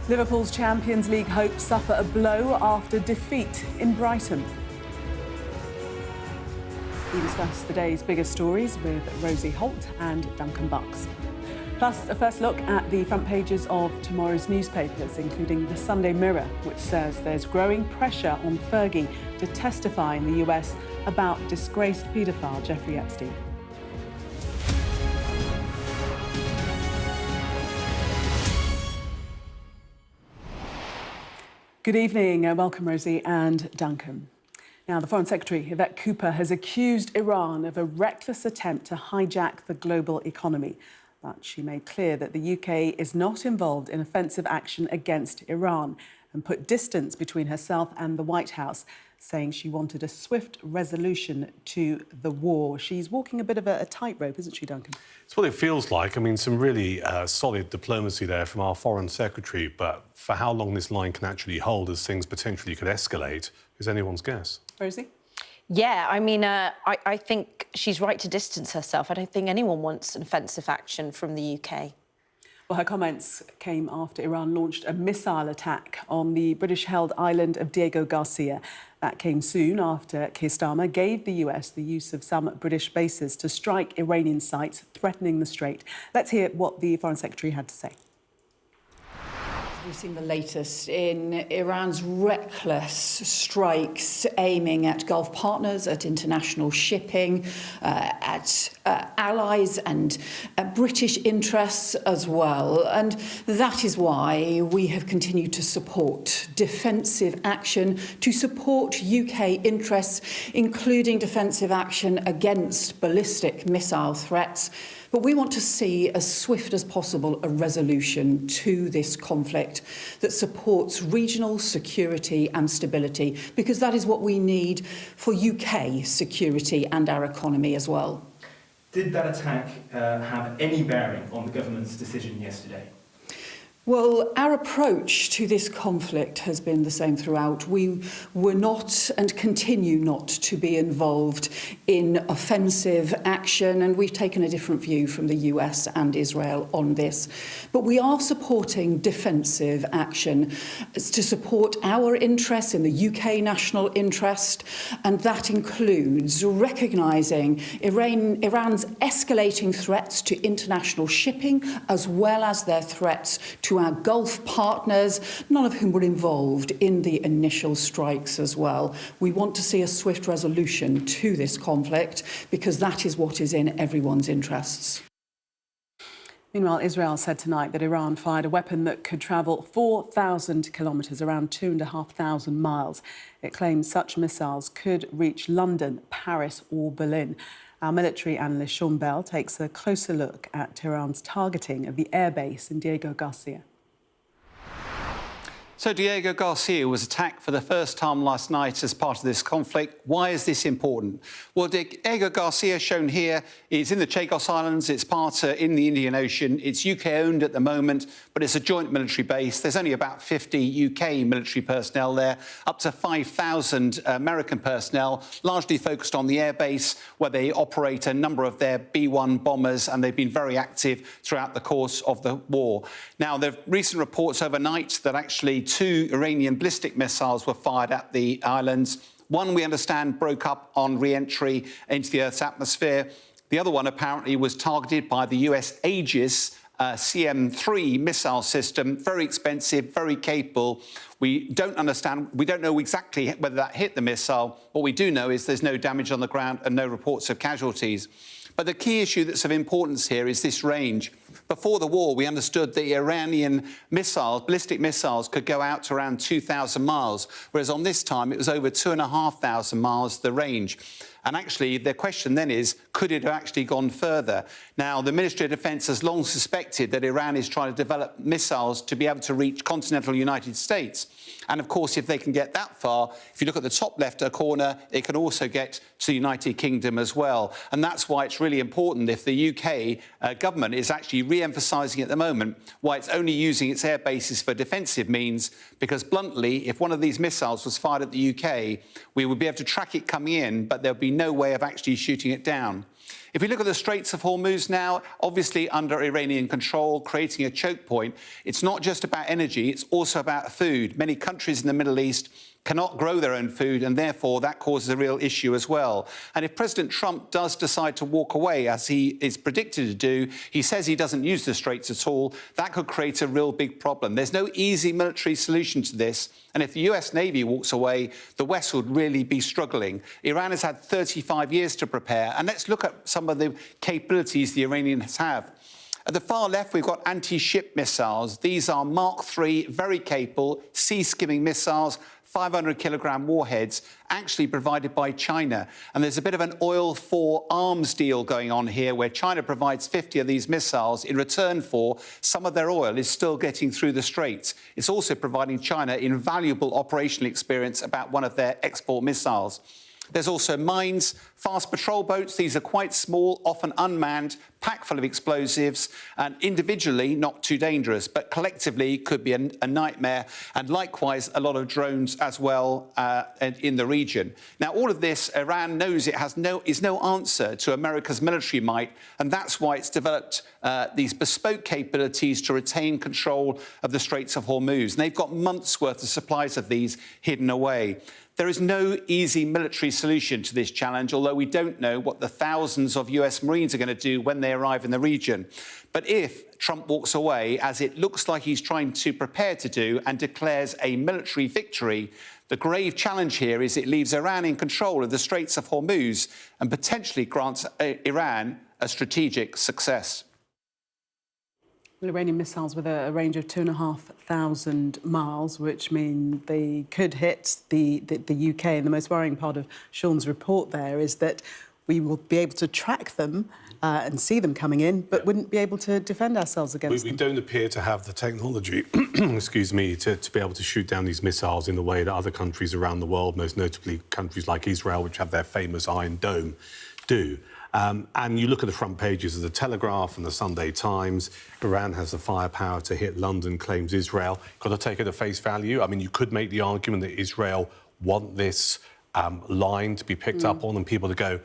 Liverpool's Champions League hopes suffer a blow after defeat in Brighton. We discuss the day's biggest stories with Rosie Holt and Duncan Bucks. Plus, a first look at the front pages of tomorrow's newspapers, including the Sunday Mirror, which says there's growing pressure on Fergie to testify in the US about disgraced paedophile Jeffrey Epstein. Good evening. Welcome, Rosie and Duncan. Now, the Foreign Secretary, Yvette Cooper, has accused Iran of a reckless attempt to hijack the global economy. But she made clear that the UK is not involved in offensive action against Iran and put distance between herself and the White House, saying she wanted a swift resolution to the war. She's walking a bit of a tightrope, isn't she, Duncan? It's what it feels like. I mean, some really solid diplomacy there from our Foreign Secretary, but for how long this line can actually hold as things potentially could escalate is anyone's guess. Rosie? Yeah, I mean, I think she's right to distance herself. I don't think anyone wants an offensive action from the UK. Well, her comments came after Iran launched a missile attack on the British-held island of Diego Garcia. That came soon after Keir Starmer gave the US the use of some British bases to strike Iranian sites threatening the Strait. Let's hear what the Foreign Secretary had to say. We've seen the latest in Iran's reckless strikes aiming at Gulf partners, at international shipping, at allies and British interests as well. And that is why we have continued to support defensive action, to support UK interests, including defensive action against ballistic missile threats. But we want to see, as swift as possible, a resolution to this conflict that supports regional security and stability, because that is what we need for UK security and our economy as well. Did that attack have any bearing on the government's decision yesterday? Well, our approach to this conflict has been the same throughout. We were not and continue not to be involved in offensive action, and we've taken a different view from the US and Israel on this. But we are supporting defensive action to support our interests in the UK national interest, and that includes recognising Iran's escalating threats to international shipping, as well as their threats to our Gulf partners, none of whom were involved in the initial strikes as well. We want to see a swift resolution to this conflict because that is what is in everyone's interests. Meanwhile, Israel said tonight that Iran fired a weapon that could travel 4,000 kilometres, around 2,500 miles. It claims such missiles could reach London, Paris or Berlin. Our military analyst Sean Bell takes a closer look at Tehran's targeting of the airbase in Diego Garcia. So Diego Garcia was attacked for the first time last night as part of this conflict. Why is this important? Well, Diego Garcia, shown here, is in the Chagos Islands. It's part in the Indian Ocean. It's UK-owned at the moment, but it's a joint military base. There's only about 50 UK military personnel there, up to 5,000 American personnel, largely focused on the airbase, where they operate a number of their B-1 bombers, and they've been very active throughout the course of the war. Now, there are recent reports overnight that actually 2 Iranian ballistic missiles were fired at the islands. One, we understand, broke up on re-entry into the Earth's atmosphere. The other one apparently was targeted by the US Aegis CM3 missile system, very expensive, very capable. We don't know exactly whether that hit the missile. What we do know is there's no damage on the ground and no reports of casualties. But the key issue that's of importance here is this range. Before the war, we understood the Iranian missiles, ballistic missiles, could go out to around 2,000 miles, whereas on this time it was over 2,500 miles, the range. And actually, the question then is, could it have actually gone further? Now, the Ministry of Defence has long suspected that Iran is trying to develop missiles to be able to reach continental United States. And of course, if they can get that far, if you look at the top left corner, it can also get to the United Kingdom as well. And that's why it's really important if the UK government is actually re-emphasising at the moment why it's only using its air bases for defensive means, because bluntly, if one of these missiles was fired at the UK, we would be able to track it coming in, but there'd be no way of actually shooting it down. If we look at the Straits of Hormuz now, obviously under Iranian control, creating a choke point, it's not just about energy, it's also about food. Many countries in the Middle East cannot grow their own food, and therefore that causes a real issue as well. And if President Trump does decide to walk away, as he is predicted to do, he says he doesn't use the Straits at all, that could create a real big problem. There's no easy military solution to this, and if the US Navy walks away, the West would really be struggling. Iran has had 35 years to prepare, and let's look at some of the capabilities the Iranians have. At the far left, we've got anti-ship missiles. These are Mark III, very capable, sea-skimming missiles, 500-kilogram warheads, actually provided by China. And there's a bit of an oil for arms deal going on here, where China provides 50 of these missiles in return for some of their oil is still getting through the Straits. It's also providing China invaluable operational experience about one of their export missiles. There's also mines, fast patrol boats. These are quite small, often unmanned, packed full of explosives, and individually not too dangerous, but collectively could be a nightmare, and likewise a lot of drones as well in the region. Now, all of this, Iran knows it is no answer to America's military might, and that's why it's developed these bespoke capabilities to retain control of the Straits of Hormuz. And they've got months' worth of supplies of these hidden away. There is no easy military solution to this challenge, although we don't know what the thousands of US Marines are going to do when they arrive in the region. But if Trump walks away, as it looks like he's trying to prepare to do, and declares a military victory, the grave challenge here is it leaves Iran in control of the Straits of Hormuz and potentially grants Iran a strategic success. Iranian missiles with a range of 2,500 miles, which mean they could hit the UK. And the most worrying part of Sean's report there is that we will be able to track them and see them coming in, but wouldn't be able to defend ourselves against them. We don't appear to have the technology, excuse me, to be able to shoot down these missiles in the way that other countries around the world, most notably countries like Israel, which have their famous Iron Dome, do. And you look at the front pages of the Telegraph and the Sunday Times, Iran has the firepower to hit London, claims Israel. Got to take it at face value. I mean, you could make the argument that Israel want this line to be picked up on and people to go,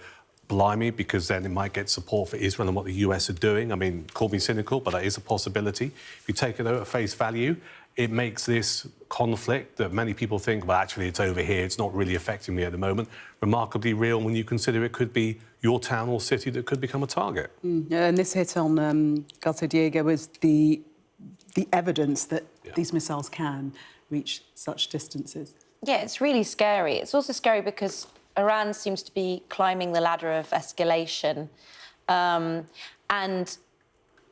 blimey, because then it might get support for Israel and what the US are doing. I mean, call me cynical, but that is a possibility. If you take it at face value, it makes this conflict that many people think, well, actually, it's over here, it's not really affecting me at the moment, remarkably real when you consider it could be your town or city that could become a target. And this hit on Garcia Diego was the evidence that these missiles can reach such distances. Yeah, it's really scary. It's also scary because Iran seems to be climbing the ladder of escalation. And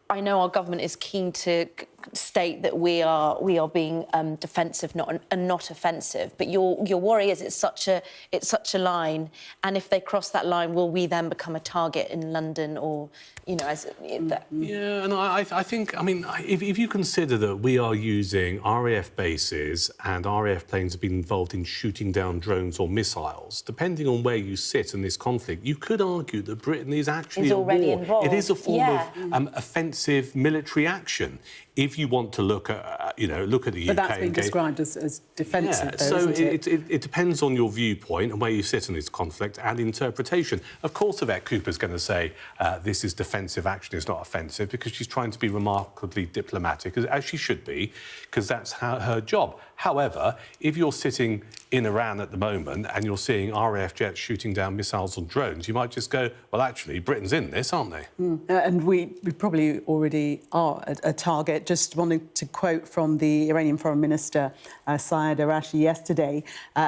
I know our government is keen to state that we are being defensive, not offensive. But your worry is it's such a line, and if they cross that line, will we then become a target in London, or Yeah, and I think, I mean, if you consider that we are using RAF bases and RAF planes have been involved in shooting down drones or missiles, depending on where you sit in this conflict, you could argue that Britain is actually already involved. It is a form of offensive military action. if you want to look at, look at the UK... But that's been described as defensive, though, so isn't it? It depends on your viewpoint and where you sit in this conflict and interpretation. Of course, Yvette Cooper's going to say this is defensive action, it's not offensive, because she's trying to be remarkably diplomatic, as she should be, because that's her job. However, if you're sitting in Iran at the moment and you're seeing RAF jets shooting down missiles and drones, you might just go, well, actually, Britain's in this, aren't they? And we probably already are a target. Just wanted to quote from the Iranian Foreign Minister, Syed Arashi, yesterday,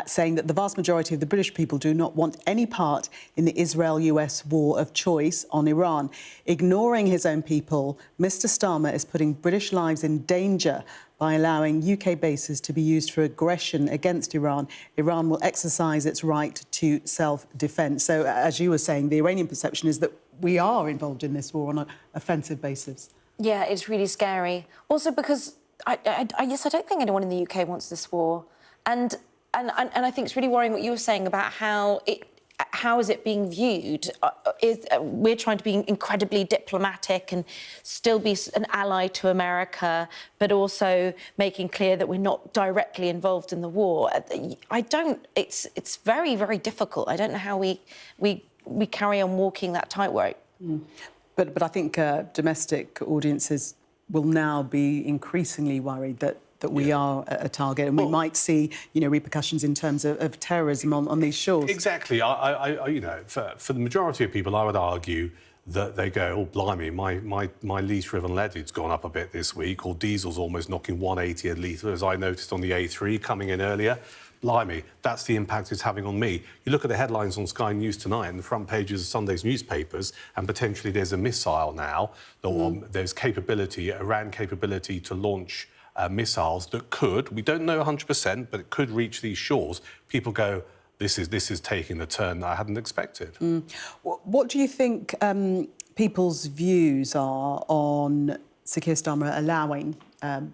saying that the vast majority of the British people do not want any part in the Israel-US war of choice on Iran. Ignoring his own people, Mr Starmer is putting British lives in danger by allowing UK bases to be used for aggression against Iran. Iran will exercise its right to self-defence. So, as you were saying, the Iranian perception is that we are involved in this war on an offensive basis. Yeah, it's really scary. Also because, I don't think anyone in the UK wants this war. And I think it's really worrying what you were saying about how is it being viewed? We're trying to be incredibly diplomatic and still be an ally to America, but also making clear that we're not directly involved in the war. It's very, very difficult. I don't know how we carry on walking that tightrope. But I think domestic audiences will now be increasingly worried that we are a target, and we might see, repercussions in terms of terrorism on these shores. Exactly. For the majority of people, I would argue that they go, oh, blimey, my lease-driven leaded's gone up a bit this week, or diesel's almost knocking 180 a litre, as I noticed on the A3 coming in earlier. Blimey, that's the impact it's having on me. You look at the headlines on Sky News tonight and the front pages of Sunday's newspapers, and potentially there's a missile now. There's Iran capability to launch missiles that could, we don't know 100%, but it could reach these shores. People go, this is taking the turn that I hadn't expected. What do you think people's views are on Sir Keir Starmer allowing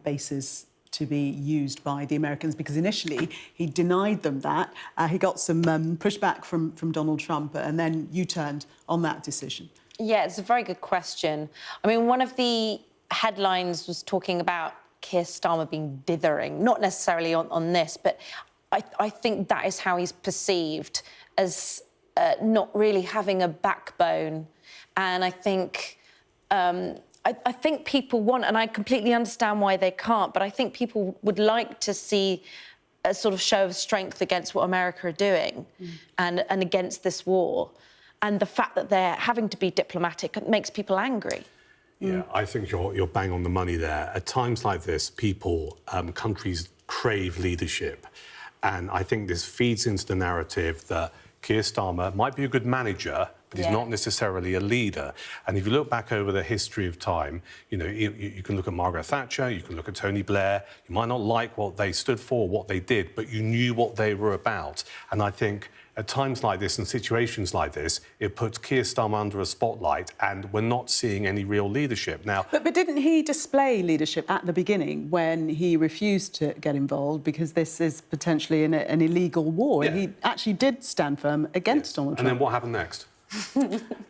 bases to be used by the Americans? Because initially he denied them that. He got some pushback from Donald Trump, and then U-turned on that decision. Yeah, it's a very good question. I mean, one of the headlines was talking about Keir Starmer being dithering, not necessarily on this, but I think that is how he's perceived, as not really having a backbone. And I think I think people want, and I completely understand why they can't, but I think people would like to see a sort of show of strength against what America are doing and against this war. And the fact that they're having to be diplomatic makes people angry. Yeah, I think you're bang on the money there. At times like this, countries crave leadership. And I think this feeds into the narrative that Keir Starmer might be a good manager, but he's not necessarily a leader. And if you look back over the history of time, you can look at Margaret Thatcher, you can look at Tony Blair. You might not like what they stood for, what they did, but you knew what they were about. And I think at times like this and situations like this, it puts Keir Starmer under a spotlight, and we're not seeing any real leadership now. But didn't he display leadership at the beginning when he refused to get involved because this is potentially an illegal war? And he actually did stand firm against Donald Trump. And then what happened next?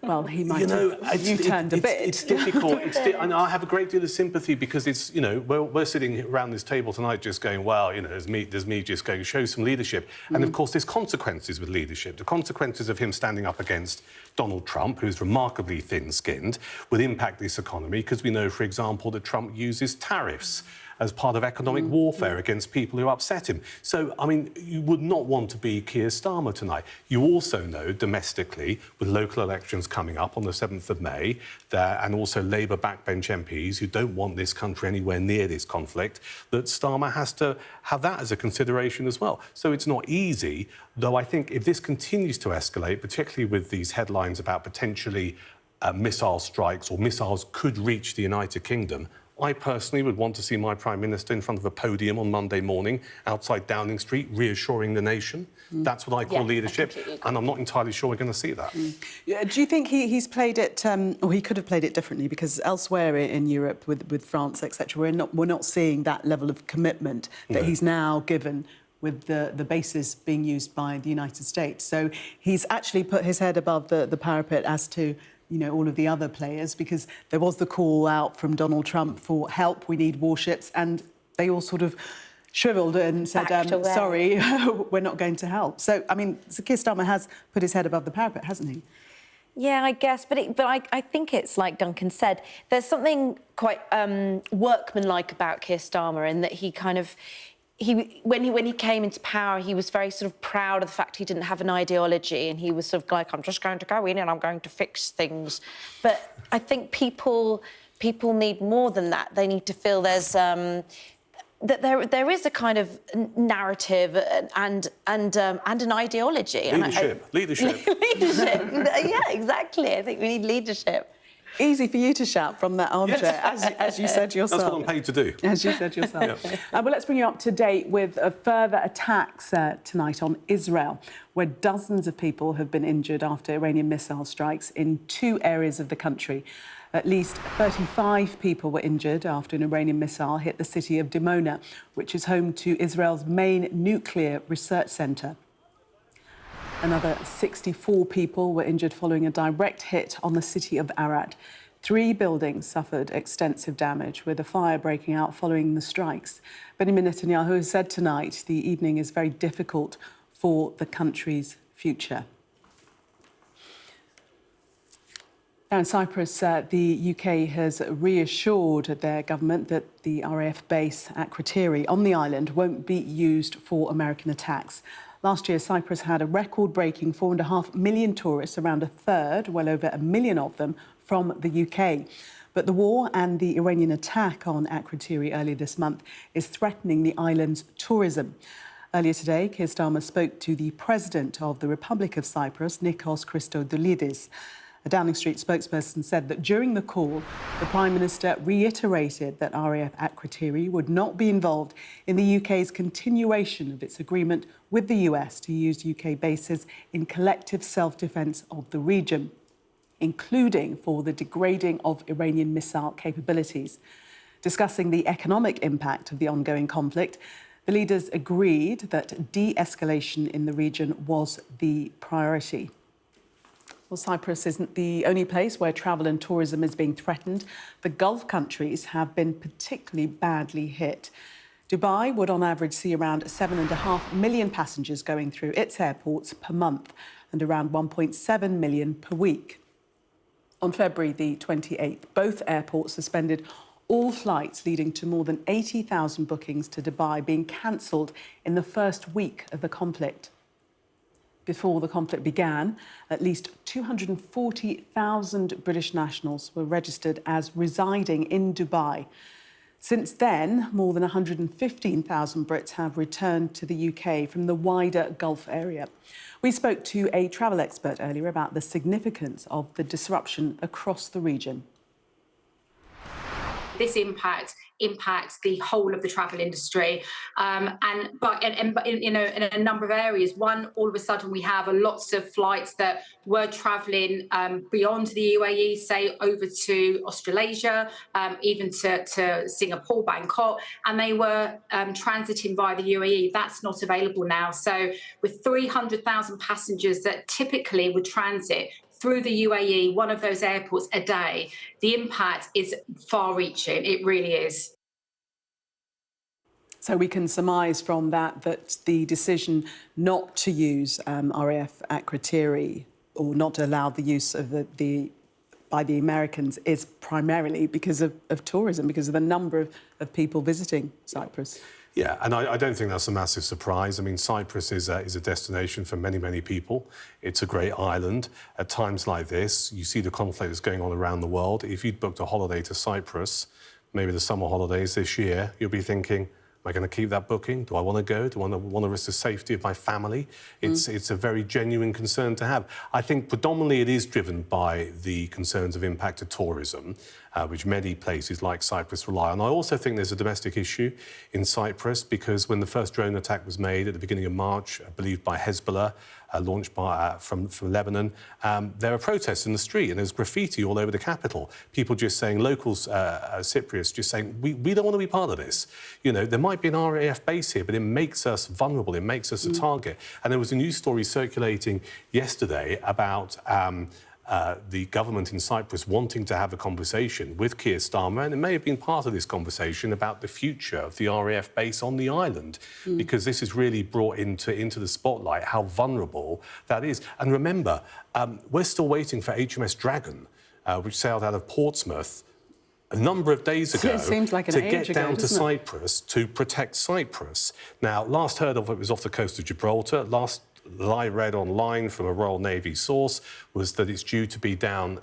Well, he might have U-turned a bit. It's difficult. And I have a great deal of sympathy because it's, we're sitting around this table tonight just going, well, there's me just going, show some leadership. And, of course, there's consequences with leadership. The consequences of him standing up against Donald Trump, who's remarkably thin-skinned, would impact this economy because we know, for example, that Trump uses tariffs as part of economic warfare against people who upset him. So, I mean, you would not want to be Keir Starmer tonight. You also know, domestically, with local elections coming up on the 7th of May, and also Labour backbench MPs who don't want this country anywhere near this conflict, that Starmer has to have that as a consideration as well. So it's not easy, though I think if this continues to escalate, particularly with these headlines about potentially missile strikes or missiles could reach the United Kingdom, I personally would want to see my Prime Minister in front of a podium on Monday morning outside Downing Street reassuring the nation. That's what I call leadership, and I'm not entirely sure we're going to see that. Do you think he's played it, or he could have played it differently? Because elsewhere in Europe, with France, etc., we're not seeing that level of commitment that he's now given with the bases being used by the United States. So he's actually put his head above the parapet as to you know, all of the other players, because there was the call out from Donald Trump for help, we need warships, and they all sort of shriveled and said, sorry, we're not going to help. So, I mean, Keir Starmer has put his head above the parapet, hasn't he? Yeah, I guess, but I think it's like Duncan said. There's something quite workmanlike about Keir Starmer in that he kind of, when he came into power, he was very sort of proud of the fact he didn't have an ideology, and he was sort of like, I'm just going to go in and I'm going to fix things. But I think people need more than that. They need to feel there's that there is a kind of narrative and an ideology. Leadership. Leadership. Yeah, exactly. I think we need leadership. Easy for you to shout from that armchair, as you said yourself. That's what I'm paid to do. As you said yourself. Well, let's bring you up to date with further attacks tonight on Israel, where dozens of people have been injured after Iranian missile strikes in 2 areas of the country. At least 35 people were injured after an Iranian missile hit the city of Dimona, which is home to Israel's main nuclear research centre. Another 64 people were injured following a direct hit on the city of Arad. 3 buildings suffered extensive damage, with a fire breaking out following the strikes. Benjamin Netanyahu has said tonight the evening is very difficult for the country's future. Now in Cyprus, the UK has reassured their government that the RAF base at Kriteri on the island won't be used for American attacks. Last year, Cyprus had a record-breaking 4.5 million tourists, around a third, well over 1 million of them, from the UK. But the war and the Iranian attack on Kriteri earlier this month is threatening the island's tourism. Earlier today, Keir Starmer spoke to the President of the Republic of Cyprus, Nikos Christodoulidis. A Downing Street spokesperson said that during the call, the Prime Minister reiterated that RAF at Kriteri would not be involved in the UK's continuation of its agreement with the US to use UK bases in collective self-defence of the region, including for the degrading of Iranian missile capabilities. Discussing the economic impact of the ongoing conflict, the leaders agreed that de-escalation in the region was the priority. Well, Cyprus isn't the only place where travel and tourism is being threatened. The Gulf countries have been particularly badly hit. Dubai would on average see around 7.5 million passengers going through its airports per month and around 1.7 million per week. On February the 28th, both airports suspended all flights, leading to more than 80,000 bookings to Dubai being cancelled in the first week of the conflict. Before the conflict began, at least 240,000 British nationals were registered as residing in Dubai. Since then, more than 115,000 Brits have returned to the UK from the wider Gulf area. We spoke to a travel expert earlier about the significance of the disruption across the region. This impacts the whole of the travel industry, but in a number of areas. One, all of a sudden we have lots of flights that were travelling beyond the UAE, say over to Australasia, even to Singapore, Bangkok, and they were transiting via the UAE. That's not available now. So with 300,000 passengers that typically would transit through the UAE, one of those airports a day, the impact is far-reaching. It really is. So we can surmise from that the decision not to use RAF at Kriteri, or not to allow the use of by the Americans, is primarily because of tourism, because of the number of people visiting Cyprus. Yeah, and I don't think that's a massive surprise. I mean, Cyprus is a destination for many, many people. It's a great island. At times like this, you see the conflict that's going on around the world. If you'd booked a holiday to Cyprus, maybe the summer holidays this year, you'll be thinking, am I going to keep that booking? Do I want to go? Do I want to risk the safety of my family? It's a very genuine concern to have. I think predominantly it is driven by the concerns of impact to tourism, which many places like Cyprus rely on. I also think there's a domestic issue in Cyprus, because when the first drone attack was made at the beginning of March, I believe by Hezbollah, launched from Lebanon, there are protests in the street and there's graffiti all over the capital. People just saying, locals, Cypriots, just saying, we don't want to be part of this. You know, there might be an RAF base here, but it makes us vulnerable, it makes us a target. And there was a news story circulating yesterday about the government in Cyprus wanting to have a conversation with Keir Starmer, and it may have been part of this conversation about the future of the RAF base on the island, because this has really brought into the spotlight how vulnerable that is. And remember, we're still waiting for HMS Dragon, which sailed out of Portsmouth a number of days ago to get down to Cyprus to protect Cyprus. Now, last heard of it was off the coast of Gibraltar. Last that I read online from a Royal Navy source was that it's due to be down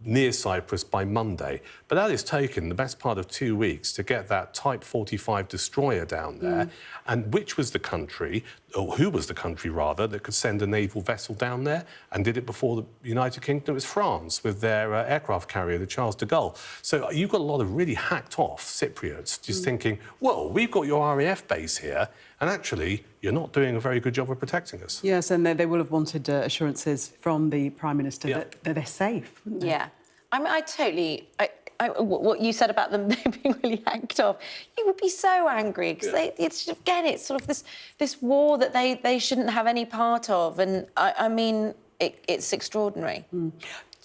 near Cyprus by Monday. But that has taken the best part of 2 weeks to get that Type 45 destroyer down there. And which was the country, or who was the country, rather, that could send a naval vessel down there and did it before the United Kingdom? It was France with their aircraft carrier, the Charles de Gaulle. So you've got a lot of really hacked-off Cypriots just thinking, well, we've got your RAF base here, and actually, you're not doing a very good job of protecting us. Yes, and they will have wanted assurances from the Prime Minister that they're safe, wouldn't they? Yeah. I mean, I totally... what you said about them being really hacked off, you would be so angry, because it's sort of this war that they shouldn't have any part of, and I mean, it's extraordinary.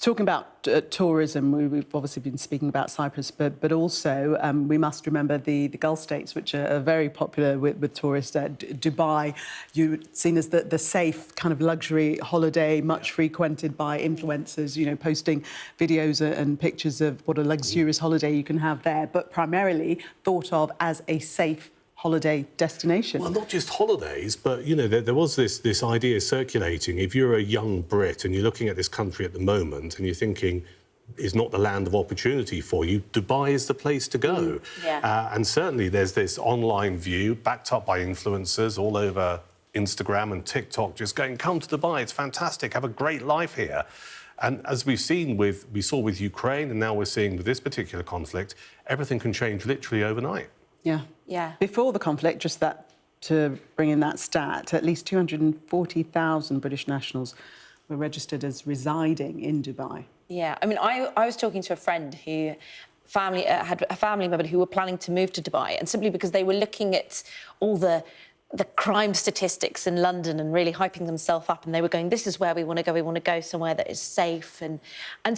Talking about tourism, we've obviously been speaking about Cyprus, but also we must remember the Gulf states, which are very popular with tourists. Dubai, you're seen as the safe kind of luxury holiday, much frequented by influencers, you know, posting videos and pictures of what a luxurious holiday you can have there, but primarily thought of as a safe holiday destination. Well, not just holidays, but, you know, there was this idea circulating. If you're a young Brit and you're looking at this country at the moment and you're thinking, is not the land of opportunity for you, Dubai is the place to go. And certainly there's this online view backed up by influencers all over Instagram and TikTok just going, come to Dubai, it's fantastic, have a great life here. And as we saw with Ukraine, and now we're seeing with this particular conflict, everything can change literally overnight. Yeah. Before the conflict, just that, to bring in that stat, at least 240,000 British nationals were registered as residing in Dubai. Yeah, I mean, I was talking to a friend who had a family member who were planning to move to Dubai, and simply because they were looking at all the crime statistics in London and really hyping themselves up, and they were going, this is where we want to go somewhere that is safe, and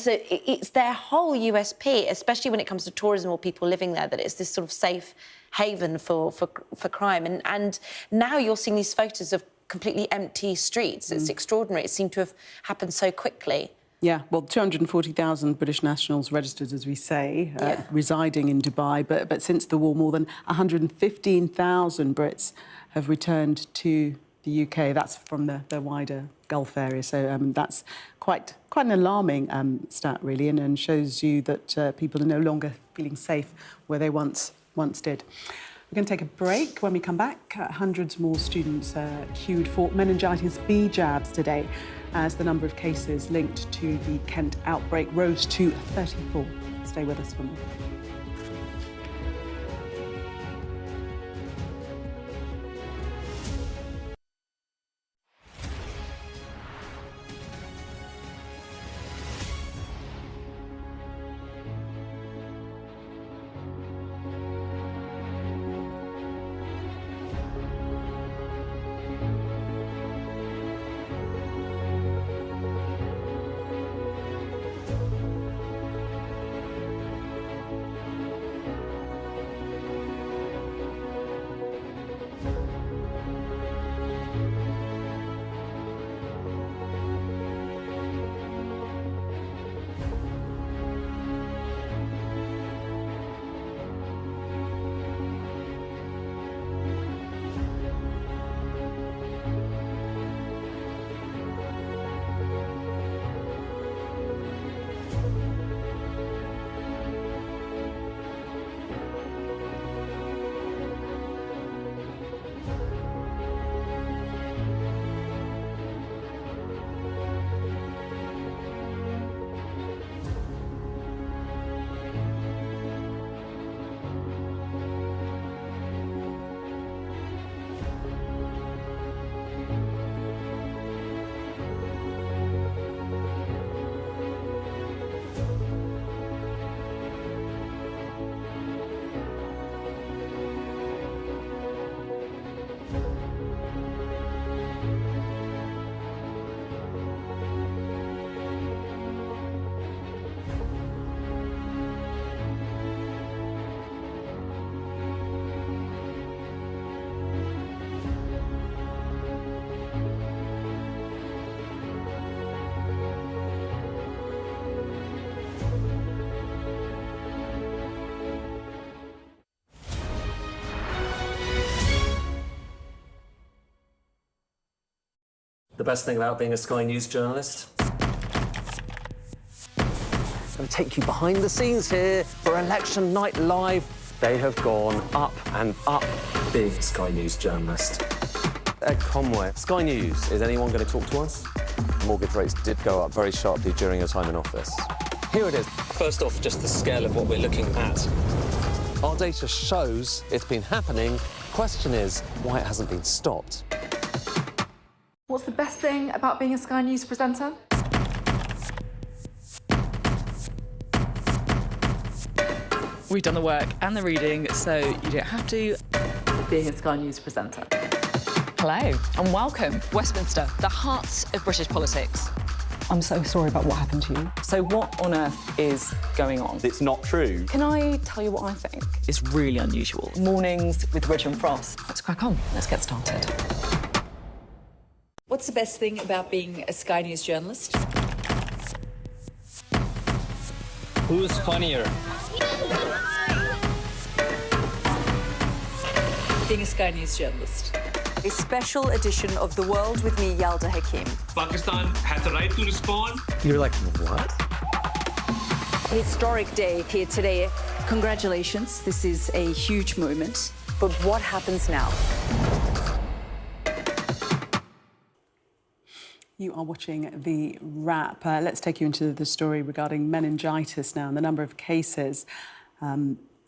so it's their whole USP, especially when it comes to tourism or people living there, that it's this sort of safe haven for crime, and now you're seeing these photos of completely empty streets. It's extraordinary. It seemed to have happened so quickly. Yeah, well, 240,000 British nationals registered, as we say, residing in Dubai, but since the war, more than 115,000 Brits have returned to the UK. That's from the wider Gulf area, so that's quite an alarming stat, really, and shows you that people are no longer feeling safe where they once did. We're going to take a break. When we come back, hundreds more students queued for meningitis B jabs today as the number of cases linked to the Kent outbreak rose to 34. Stay with us for more. best thing about being a Sky News journalist? I'm going to take you behind the scenes here for Election Night Live. They have gone up and up. Being a Sky News journalist. Ed Conway, Sky News, is anyone going to talk to us? Mortgage rates did go up very sharply during your time in office. Here it is. First off, just the scale of what we're looking at. Our data shows it's been happening. Question is, why it hasn't been stopped. What's the best thing about being a Sky News presenter? We've done the work and the reading, so you don't have to. Being a Sky News presenter. Hello, and welcome. Westminster, the heart of British politics. I'm so sorry about what happened to you. So what on earth is going on? It's not true. Can I tell you what I think? It's really unusual. Mornings with Rich and Frost. Let's crack on. Let's get started. What's the best thing about being a Sky News journalist? Who's funnier? Being a Sky News journalist. A special edition of The World with me, Yalda Hakim. Pakistan has the right to respond. You're like, what? Historic day here today. Congratulations, this is a huge moment. But what happens now? You are watching The Wrap. Let's take you into the story regarding meningitis now. And the number of cases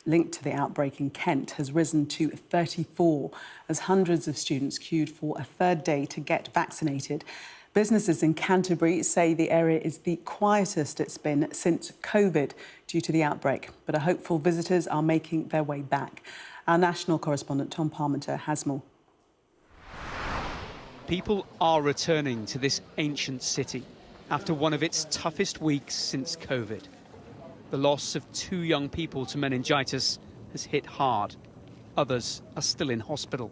linked to the outbreak in Kent has risen to 34 as hundreds of students queued for a third day to get vaccinated. Businesses in Canterbury say the area is the quietest it's been since COVID due to the outbreak, but are hopeful visitors are making their way back. Our national correspondent Tom Parmenter has more. People are returning to this ancient city after one of its toughest weeks since COVID. The loss of 2 young people to meningitis has hit hard. Others are still in hospital.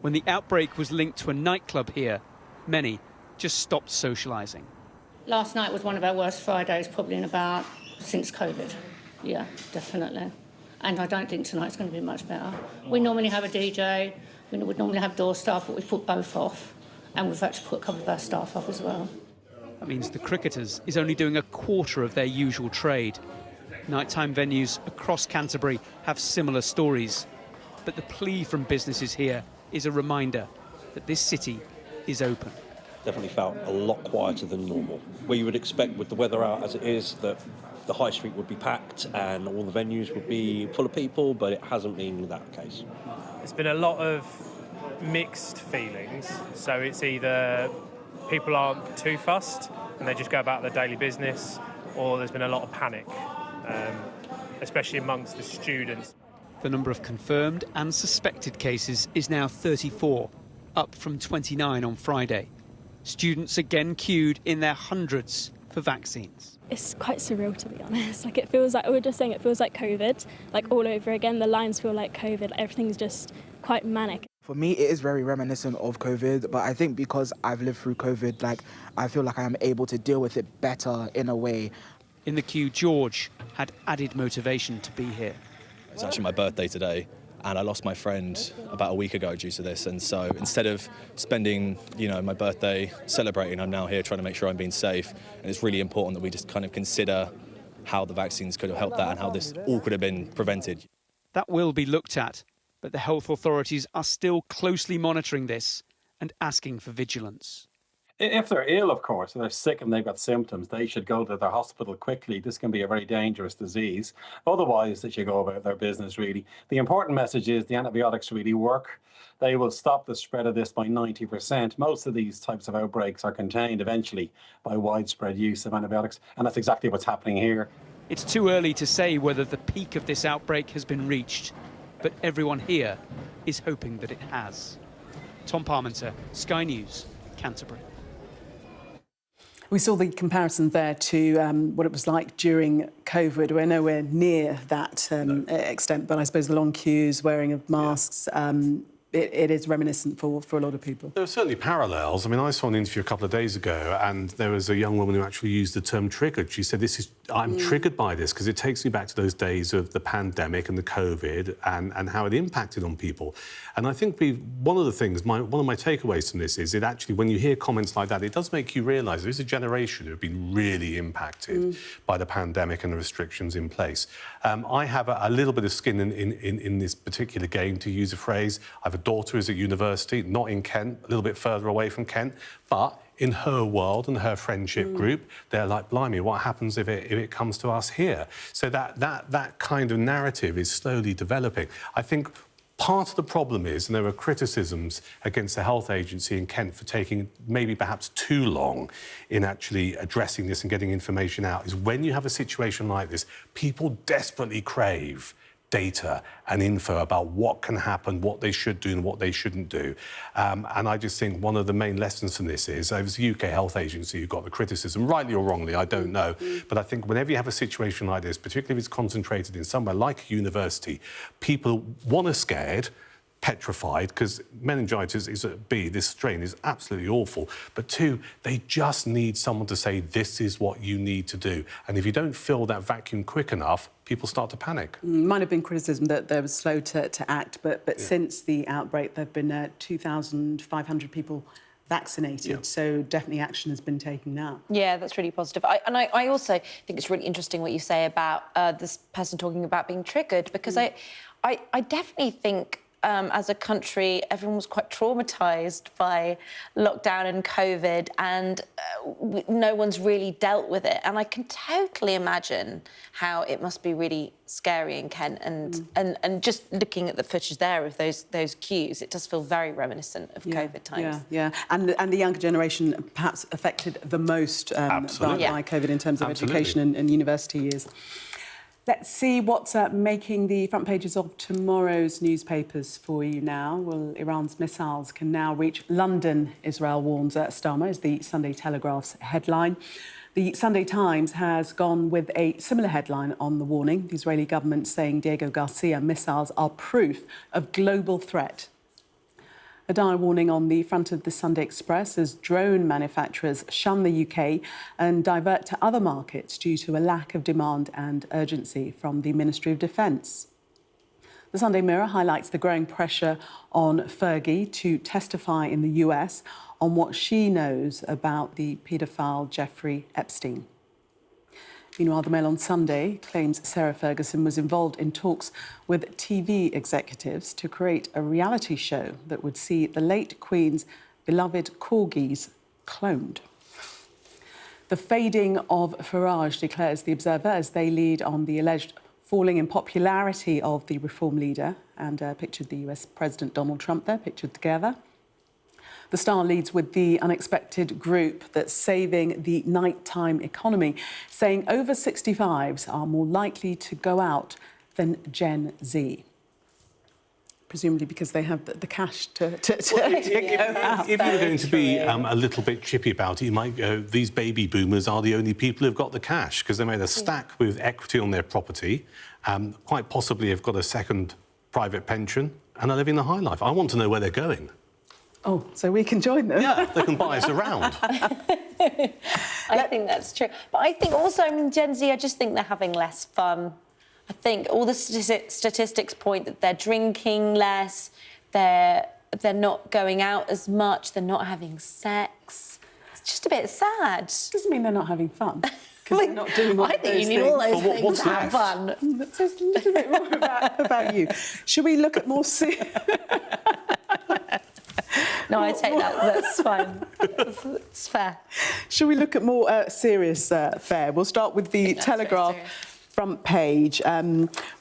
When the outbreak was linked to a nightclub here, many just stopped socialising. Last night was one of our worst Fridays, probably since COVID. Yeah, definitely. And I don't think tonight's going to be much better. We normally have a DJ, we would normally have door staff, but we've put both off. And we've had to put a couple of our staff off as well. That means the Cricketers is only doing a quarter of their usual trade. Nighttime venues across Canterbury have similar stories. But the plea from businesses here is a reminder that this city is open. Definitely felt a lot quieter than normal. Where you would expect with the weather out as it is that the high street would be packed and all the venues would be full of people, but it hasn't been that case. It's been a lot of mixed feelings. So it's either people aren't too fussed and they just go about their daily business, or there's been a lot of panic, especially amongst the students. The number of confirmed and suspected cases is now 34, up from 29 on Friday. Students again queued in their hundreds for vaccines. It's quite surreal, to be honest. Like, it feels like, we were just saying, it feels like COVID, like all over again. The lines feel like COVID. Everything's just quite manic. For me, it is very reminiscent of COVID, but I think because I've lived through COVID, like, I feel like I am able to deal with it better in a way. In the queue, George had added motivation to be here. It's actually my birthday today, and I lost my friend about a week ago due to this, and so instead of spending, my birthday celebrating, I'm now here trying to make sure I'm being safe, and it's really important that we just kind of consider how the vaccines could have helped that and how this all could have been prevented. That will be looked at, but the health authorities are still closely monitoring this and asking for vigilance. If they're ill, of course, and they're sick and they've got symptoms, they should go to the hospital quickly. This can be a very dangerous disease. Otherwise, they should go about their business, really. The important message is the antibiotics really work. They will stop the spread of this by 90%. Most of these types of outbreaks are contained eventually by widespread use of antibiotics, and that's exactly what's happening here. It's too early to say whether the peak of this outbreak has been reached, but everyone here is hoping that it has. Tom Parmenter, Sky News, Canterbury. We saw the comparison there to what it was like during COVID. We're nowhere near that extent, but I suppose the long queues, wearing of masks, it is reminiscent for a lot of people. There are certainly parallels. I mean, I saw an interview a couple of days ago, and there was a young woman who actually used the term triggered. She said, this is I'm triggered by this because it takes me back to those days of the pandemic and the COVID and how it impacted on people. And I think one of the things, one of my takeaways from this is it actually, when you hear comments like that, it does make you realise there's a generation who have been really impacted by the pandemic and the restrictions in place. I have a little bit of skin in this particular game, to use a phrase. I have a daughter who's at university, not in Kent, a little bit further away from Kent, but in her world and her friendship group, they're like, blimey, what happens if it comes to us here? So that kind of narrative is slowly developing. I think part of the problem is, and there were criticisms against the health agency in Kent for taking maybe perhaps too long in actually addressing this and getting information out, is when you have a situation like this, people desperately crave data and info about what can happen, what they should do and what they shouldn't do. And I just think one of the main lessons from this is, it was the UK Health Agency who got the criticism, rightly or wrongly, I don't know, but I think whenever you have a situation like this, particularly if it's concentrated in somewhere like a university, people, one, are scared, petrified, because meningitis is this strain is absolutely awful, but two, they just need someone to say, this is what you need to do. And if you don't fill that vacuum quick enough, people start to panic. Might have been criticism that they were slow to act, but since the outbreak, there have been 2,500 people vaccinated, so definitely action has been taken now. Yeah, that's really positive. I also think it's really interesting what you say about this person talking about being triggered, because I definitely think as a country, everyone was quite traumatised by lockdown and COVID, and no one's really dealt with it. And I can totally imagine how it must be really scary in Kent. And just looking at the footage there of those queues, it does feel very reminiscent of COVID times. Yeah. And the younger generation perhaps affected the most by COVID in terms of education and university years. Let's see what's making the front pages of tomorrow's newspapers for you now. Well, Iran's missiles can now reach London, Israel warns Starmer, is the Sunday Telegraph's headline. The Sunday Times has gone with a similar headline on the warning. The Israeli government saying Diego Garcia missiles are proof of global threat. A dire warning on the front of the Sunday Express as drone manufacturers shun the UK and divert to other markets due to a lack of demand and urgency from the Ministry of Defence. The Sunday Mirror highlights the growing pressure on Fergie to testify in the US on what she knows about the paedophile Jeffrey Epstein. Meanwhile, the Mail on Sunday claims Sarah Ferguson was involved in talks with TV executives to create a reality show that would see the late Queen's beloved corgis cloned. The fading of Farage, declares The Observer, as they lead on the alleged falling in popularity of the Reform leader, and pictured the US President Donald Trump there, pictured together. The Star leads with the unexpected group that's saving the nighttime economy, saying over 65s are more likely to go out than Gen Z. Presumably because they have the cash to if you were going to be a little bit chippy about it, you might go, these baby boomers are the only people who've got the cash because they made a stack with equity on their property, quite possibly have got a second private pension and are living the high life. I want to know where they're going. Oh, so we can join them? Yeah, they can buy us around. I think that's true. But I think also, I mean, Gen Z, I just think they're having less fun. I think all the statistics point that they're drinking less, they're not going out as much, they're not having sex. It's just a bit sad. Doesn't mean they're not having fun. Because they're not doing all I think you need all those things to have fun. That's just a little bit more about you. Should we look at more... No, I take that. That's fine. It's fair. Shall we look at more serious fare? We'll start with the Telegraph front page.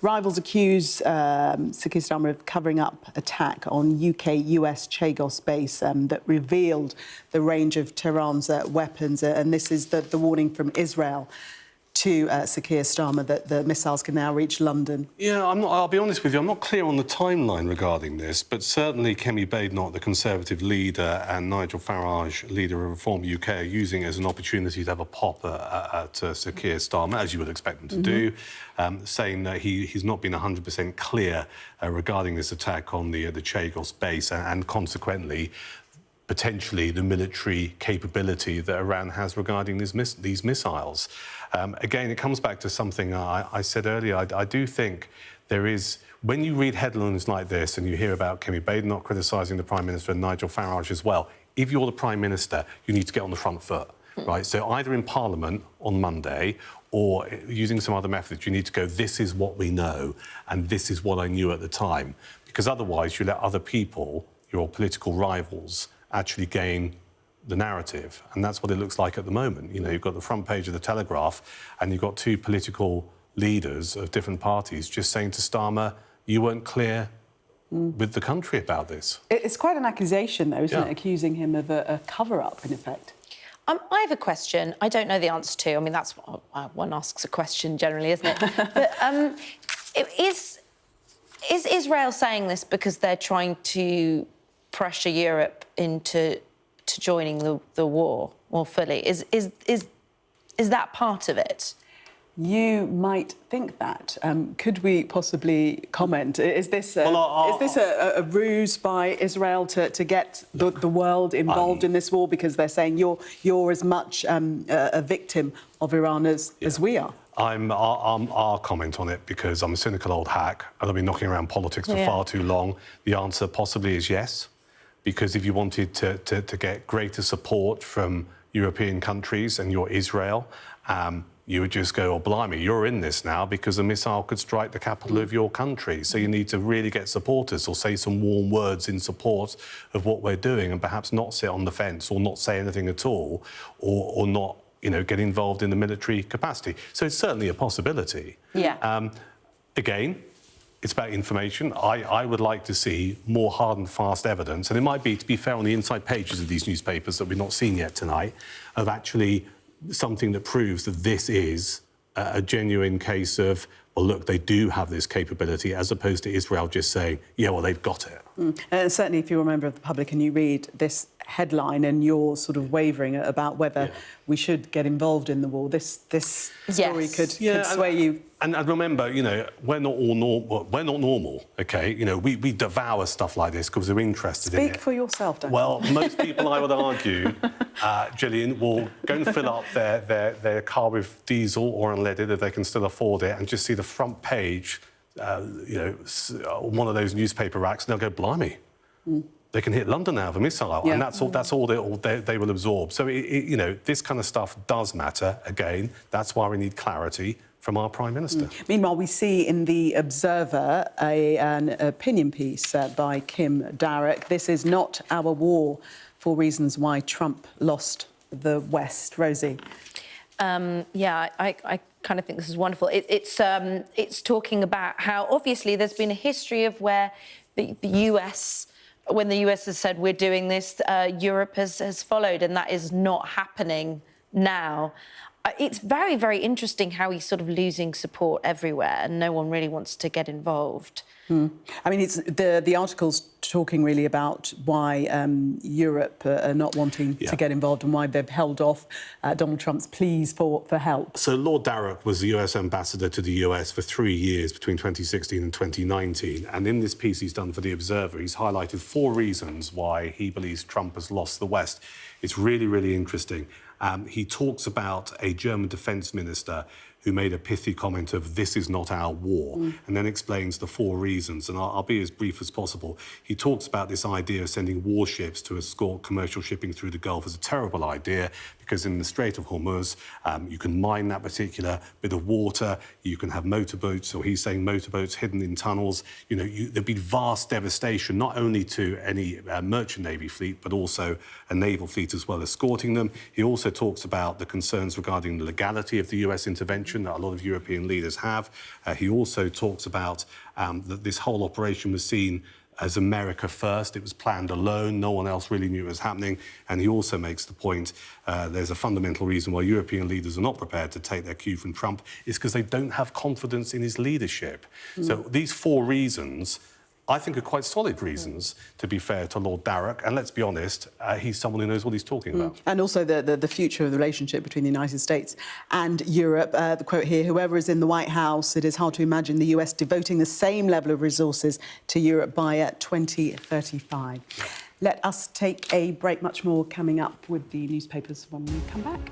Rivals accuse Sir Keir Starmer of covering up attack on UK-US Chagos base that revealed the range of Tehran's weapons. And this is the warning from Israel to Sir Keir Starmer that the missiles can now reach London. Yeah, I'll be honest with you, I'm not clear on the timeline regarding this, but certainly Kemi Badenoch, the Conservative leader, and Nigel Farage, leader of Reform UK, are using it as an opportunity to have a pop at Sir Keir Starmer, as you would expect them to do, saying that he's not been 100% clear regarding this attack on the Chagos base, and consequently, potentially the military capability that Iran has regarding these missiles. Again, it comes back to something I said earlier. I do think there is, when you read headlines like this and you hear about Kemi Baden not criticising the Prime Minister and Nigel Farage as well, if you're the Prime Minister, you need to get on the front foot, right? So either in Parliament on Monday or using some other methods, you need to go, this is what we know and this is what I knew at the time. Because otherwise you let other people, your political rivals, actually gain the narrative. And that's what it looks like at the moment. You know, you've got the front page of the Telegraph and you've got two political leaders of different parties just saying to Starmer, you weren't clear with the country about this. It's quite an accusation, though, isn't it, accusing him of a cover-up, in effect? I have a question I don't know the answer to. I mean, that's what one asks a question generally, isn't it? But is Israel saying this because they're trying to pressure Europe into joining the war more fully? Is that part of it? You might think that. Could we possibly comment? Is this a ruse by Israel to get the world involved in this war because they're saying you're as much a victim of Iran as we are? I'll comment on it because I'm a cynical old hack and I've been knocking around politics for far too long. The answer possibly is yes, because if you wanted to get greater support from European countries and you're Israel, you would just go, oh, blimey, you're in this now because a missile could strike the capital of your country. So you need to really get supporters or say some warm words in support of what we're doing and perhaps not sit on the fence or not say anything at all or not, you know, get involved in the military capacity. So it's certainly a possibility. Yeah. Again, it's about information. I would like to see more hard and fast evidence, and it might be, to be fair, on the inside pages of these newspapers that we've not seen yet tonight, of actually something that proves that this is a genuine case of, well, look, they do have this capability, as opposed to Israel just saying, yeah, well, they've got it. Certainly, if you're a member of the public and you read this headline and you're sort of wavering about whether we should get involved in the war, this story could sway you. And remember, you know, we're not normal, OK? You know, we devour stuff like this because we're interested in it. Speak for yourself, don't Well, most people, I would argue, Gillian, will go and fill up their car with diesel or unleaded if they can still afford it and just see the front page, you know, one of those newspaper racks, and they'll go, blimey. They can hit London now with a missile, and that's all they will absorb. So, you know, this kind of stuff does matter. Again, that's why we need clarity from our Prime Minister. Meanwhile, we see in The Observer an opinion piece by Kim Darroch. This is not our war, 4 reasons why Trump lost the West. Rosie? Yeah, I kind of think this is wonderful. It's talking about how, obviously, there's been a history of where the US... When the US has said we're doing this, Europe has followed, and that is not happening now. It's very, very interesting how he's sort of losing support everywhere and no one really wants to get involved. I mean, it's the article's talking really about why Europe are not wanting to get involved and why they've held off Donald Trump's pleas for help. So Lord Darroch was the US ambassador to the US for 3 years between 2016 and 2019. And in this piece he's done for The Observer, he's highlighted 4 reasons why he believes Trump has lost the West. It's really, really interesting. He talks about a German defence minister who made a pithy comment of, this is not our war, and then explains the 4 reasons. And I'll be as brief as possible. He talks about this idea of sending warships to escort commercial shipping through the Gulf as a terrible idea, because in the Strait of Hormuz, you can mine that particular bit of water, you can have motorboats, or he's saying motorboats hidden in tunnels. You know, there'd be vast devastation, not only to any merchant Navy fleet, but also a naval fleet as well, escorting them. He also talks about the concerns regarding the legality of the US intervention that a lot of European leaders have. He also talks about that this whole operation was seen as America first. It was planned alone. No one else really knew it was happening. And he also makes the point there's a fundamental reason why European leaders are not prepared to take their cue from Trump is because they don't have confidence in his leadership. So these 4 reasons, I think, are quite solid reasons, to be fair to Lord Darroch. And let's be honest, he's someone who knows what he's talking about. And also the future of the relationship between the United States and Europe. The quote here, whoever is in the White House, it is hard to imagine the US devoting the same level of resources to Europe by 2035. Let us take a break. Much more coming up with the newspapers when we come back.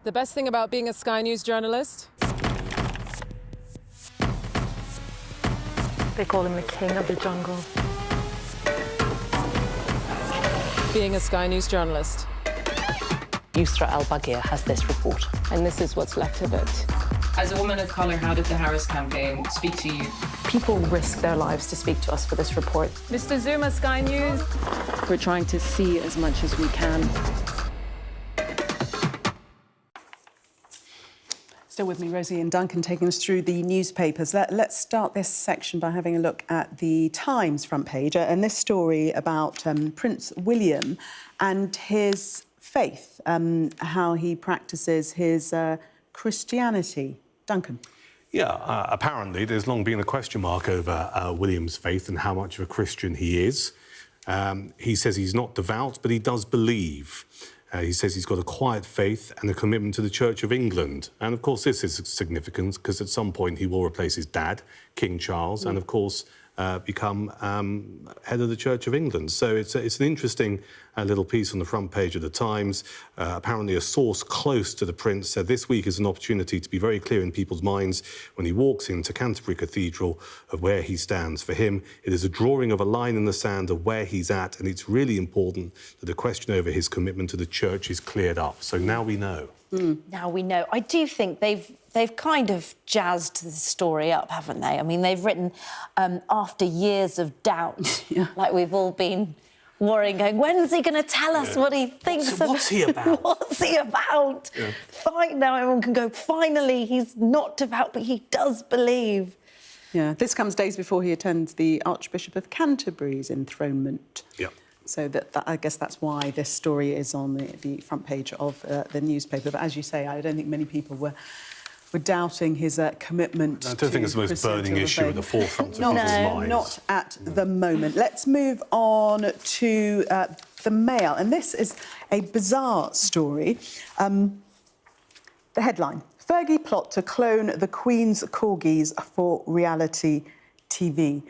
The best thing about being a Sky News journalist? They call him the king of the jungle. Being a Sky News journalist. Yusra Al-Baghir has this report. And this is what's left of it. As a woman of colour, how did the Harris campaign speak to you? People risk their lives to speak to us for this report. Mr. Zuma, Sky News. We're trying to see as much as we can. Still with me, Rosie and Duncan, taking us through the newspapers. Let's start this section by having a look at the Times front page and this story about Prince William and his faith, how he practices his Christianity. Duncan. Yeah, apparently there's long been a question mark over William's faith and how much of a Christian he is. He says he's not devout, but he does believe. He says he's got a quiet faith and a commitment to the Church of England. And, of course, this is significant because at some point he will replace his dad, King Charles, and, of course, become head of the Church of England. So it's an interesting little piece on the front page of the Times. Apparently a source close to the Prince said this week is an opportunity to be very clear in people's minds when he walks into Canterbury Cathedral of where he stands. For him, it is a drawing of a line in the sand of where he's at, and it's really important that the question over his commitment to the Church is cleared up. So now we know. Now we know. I do think they've kind of jazzed the story up, haven't they? I mean, they've written after years of doubt, like we've all been worrying, going, when's he going to tell us what he thinks? What's he about? What's he about? Fine, now everyone can go, finally, he's not devout, but he does believe. Yeah, this comes days before he attends the Archbishop of Canterbury's enthronement. Yeah. So I guess that's why this story is on the front page of the newspaper. But as you say, I don't think many people were doubting his commitment. I don't think it's the most burning issue at the forefront of people's minds. Not at the moment. Let's move on to the Mail, and this is a bizarre story. The headline: Fergie plot to clone the Queen's corgis for reality TV.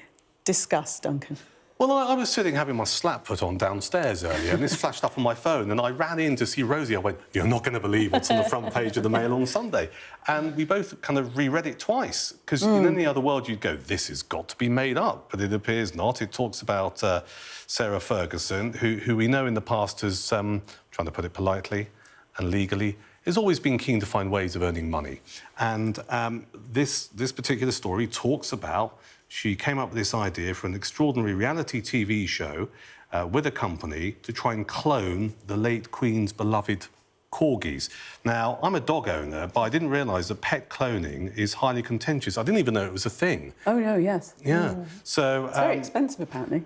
Discuss, Duncan. Well, I was sitting having my slap put on downstairs earlier, and this flashed up on my phone, and I ran in to see Rosie. I went, "You're not going to believe what's on the front page of the Mail on Sunday." And we both kind of reread it twice, because in any other world you'd go, this has got to be made up, but it appears not. It talks about Sarah Ferguson, who we know in the past has, trying to put it politely and legally, has always been keen to find ways of earning money. And this particular story talks about she came up with this idea for an extraordinary reality TV show with a company to try and clone the late Queen's beloved corgis. Now, I'm a dog owner, but I didn't realise that pet cloning is highly contentious. I didn't even know it was a thing. Oh, no, yes. Yeah. So it's very expensive, apparently.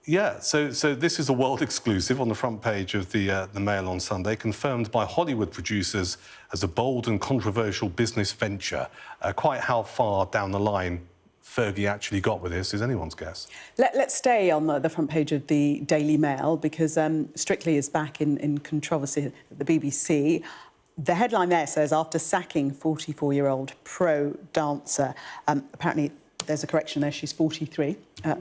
Yeah, so this is a world exclusive on the front page of the Mail on Sunday, confirmed by Hollywood producers as a bold and controversial business venture. Quite how far down the line Fergie actually got with this is anyone's guess. Let's stay on the front page of the Daily Mail, because Strictly is back in controversy at the BBC. The headline there says, after sacking 44-year-old pro dancer, apparently there's a correction there, she's 43.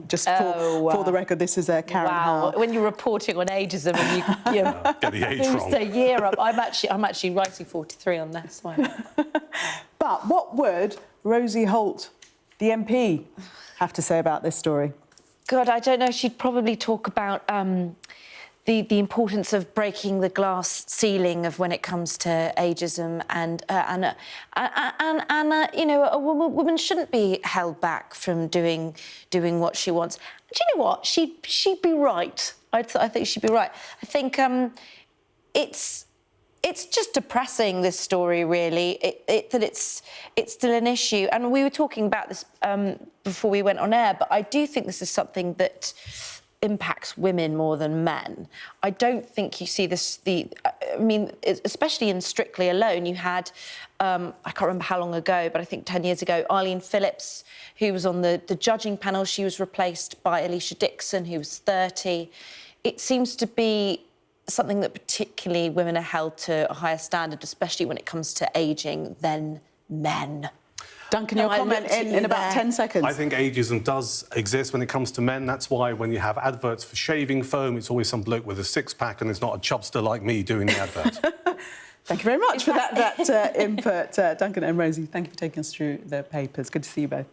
Just for the record, this is Karen Howell. When you're reporting on ageism and you get the age wrong. A year up, I'm actually writing 43 on this one. But what would Rosie Holt, the MP, have to say about this story? God, I don't know. She'd probably talk about the importance of breaking the glass ceiling of when it comes to ageism, and you know, a woman shouldn't be held back from doing what she wants. Do you know what? She'd be right. I think she'd be right. I think it's just depressing, this story, really, that it's still an issue. And we were talking about this before we went on air, but I do think this is something that impacts women more than men. I don't think you see this... I mean, especially in Strictly alone, you had... I can't remember how long ago, but I think 10 years ago, Arlene Phillips, who was on the judging panel, she was replaced by Alicia Dixon, who was 30. It seems to be something that particularly women are held to a higher standard, especially when it comes to ageing, than men. Duncan, your comment in about 10 seconds. I think ageism does exist when it comes to men. That's why when you have adverts for shaving foam, it's always some bloke with a six-pack, and it's not a chubster like me doing the advert. Thank you very much for that input, Duncan and Rosie. Thank you for taking us through the papers. Good to see you both.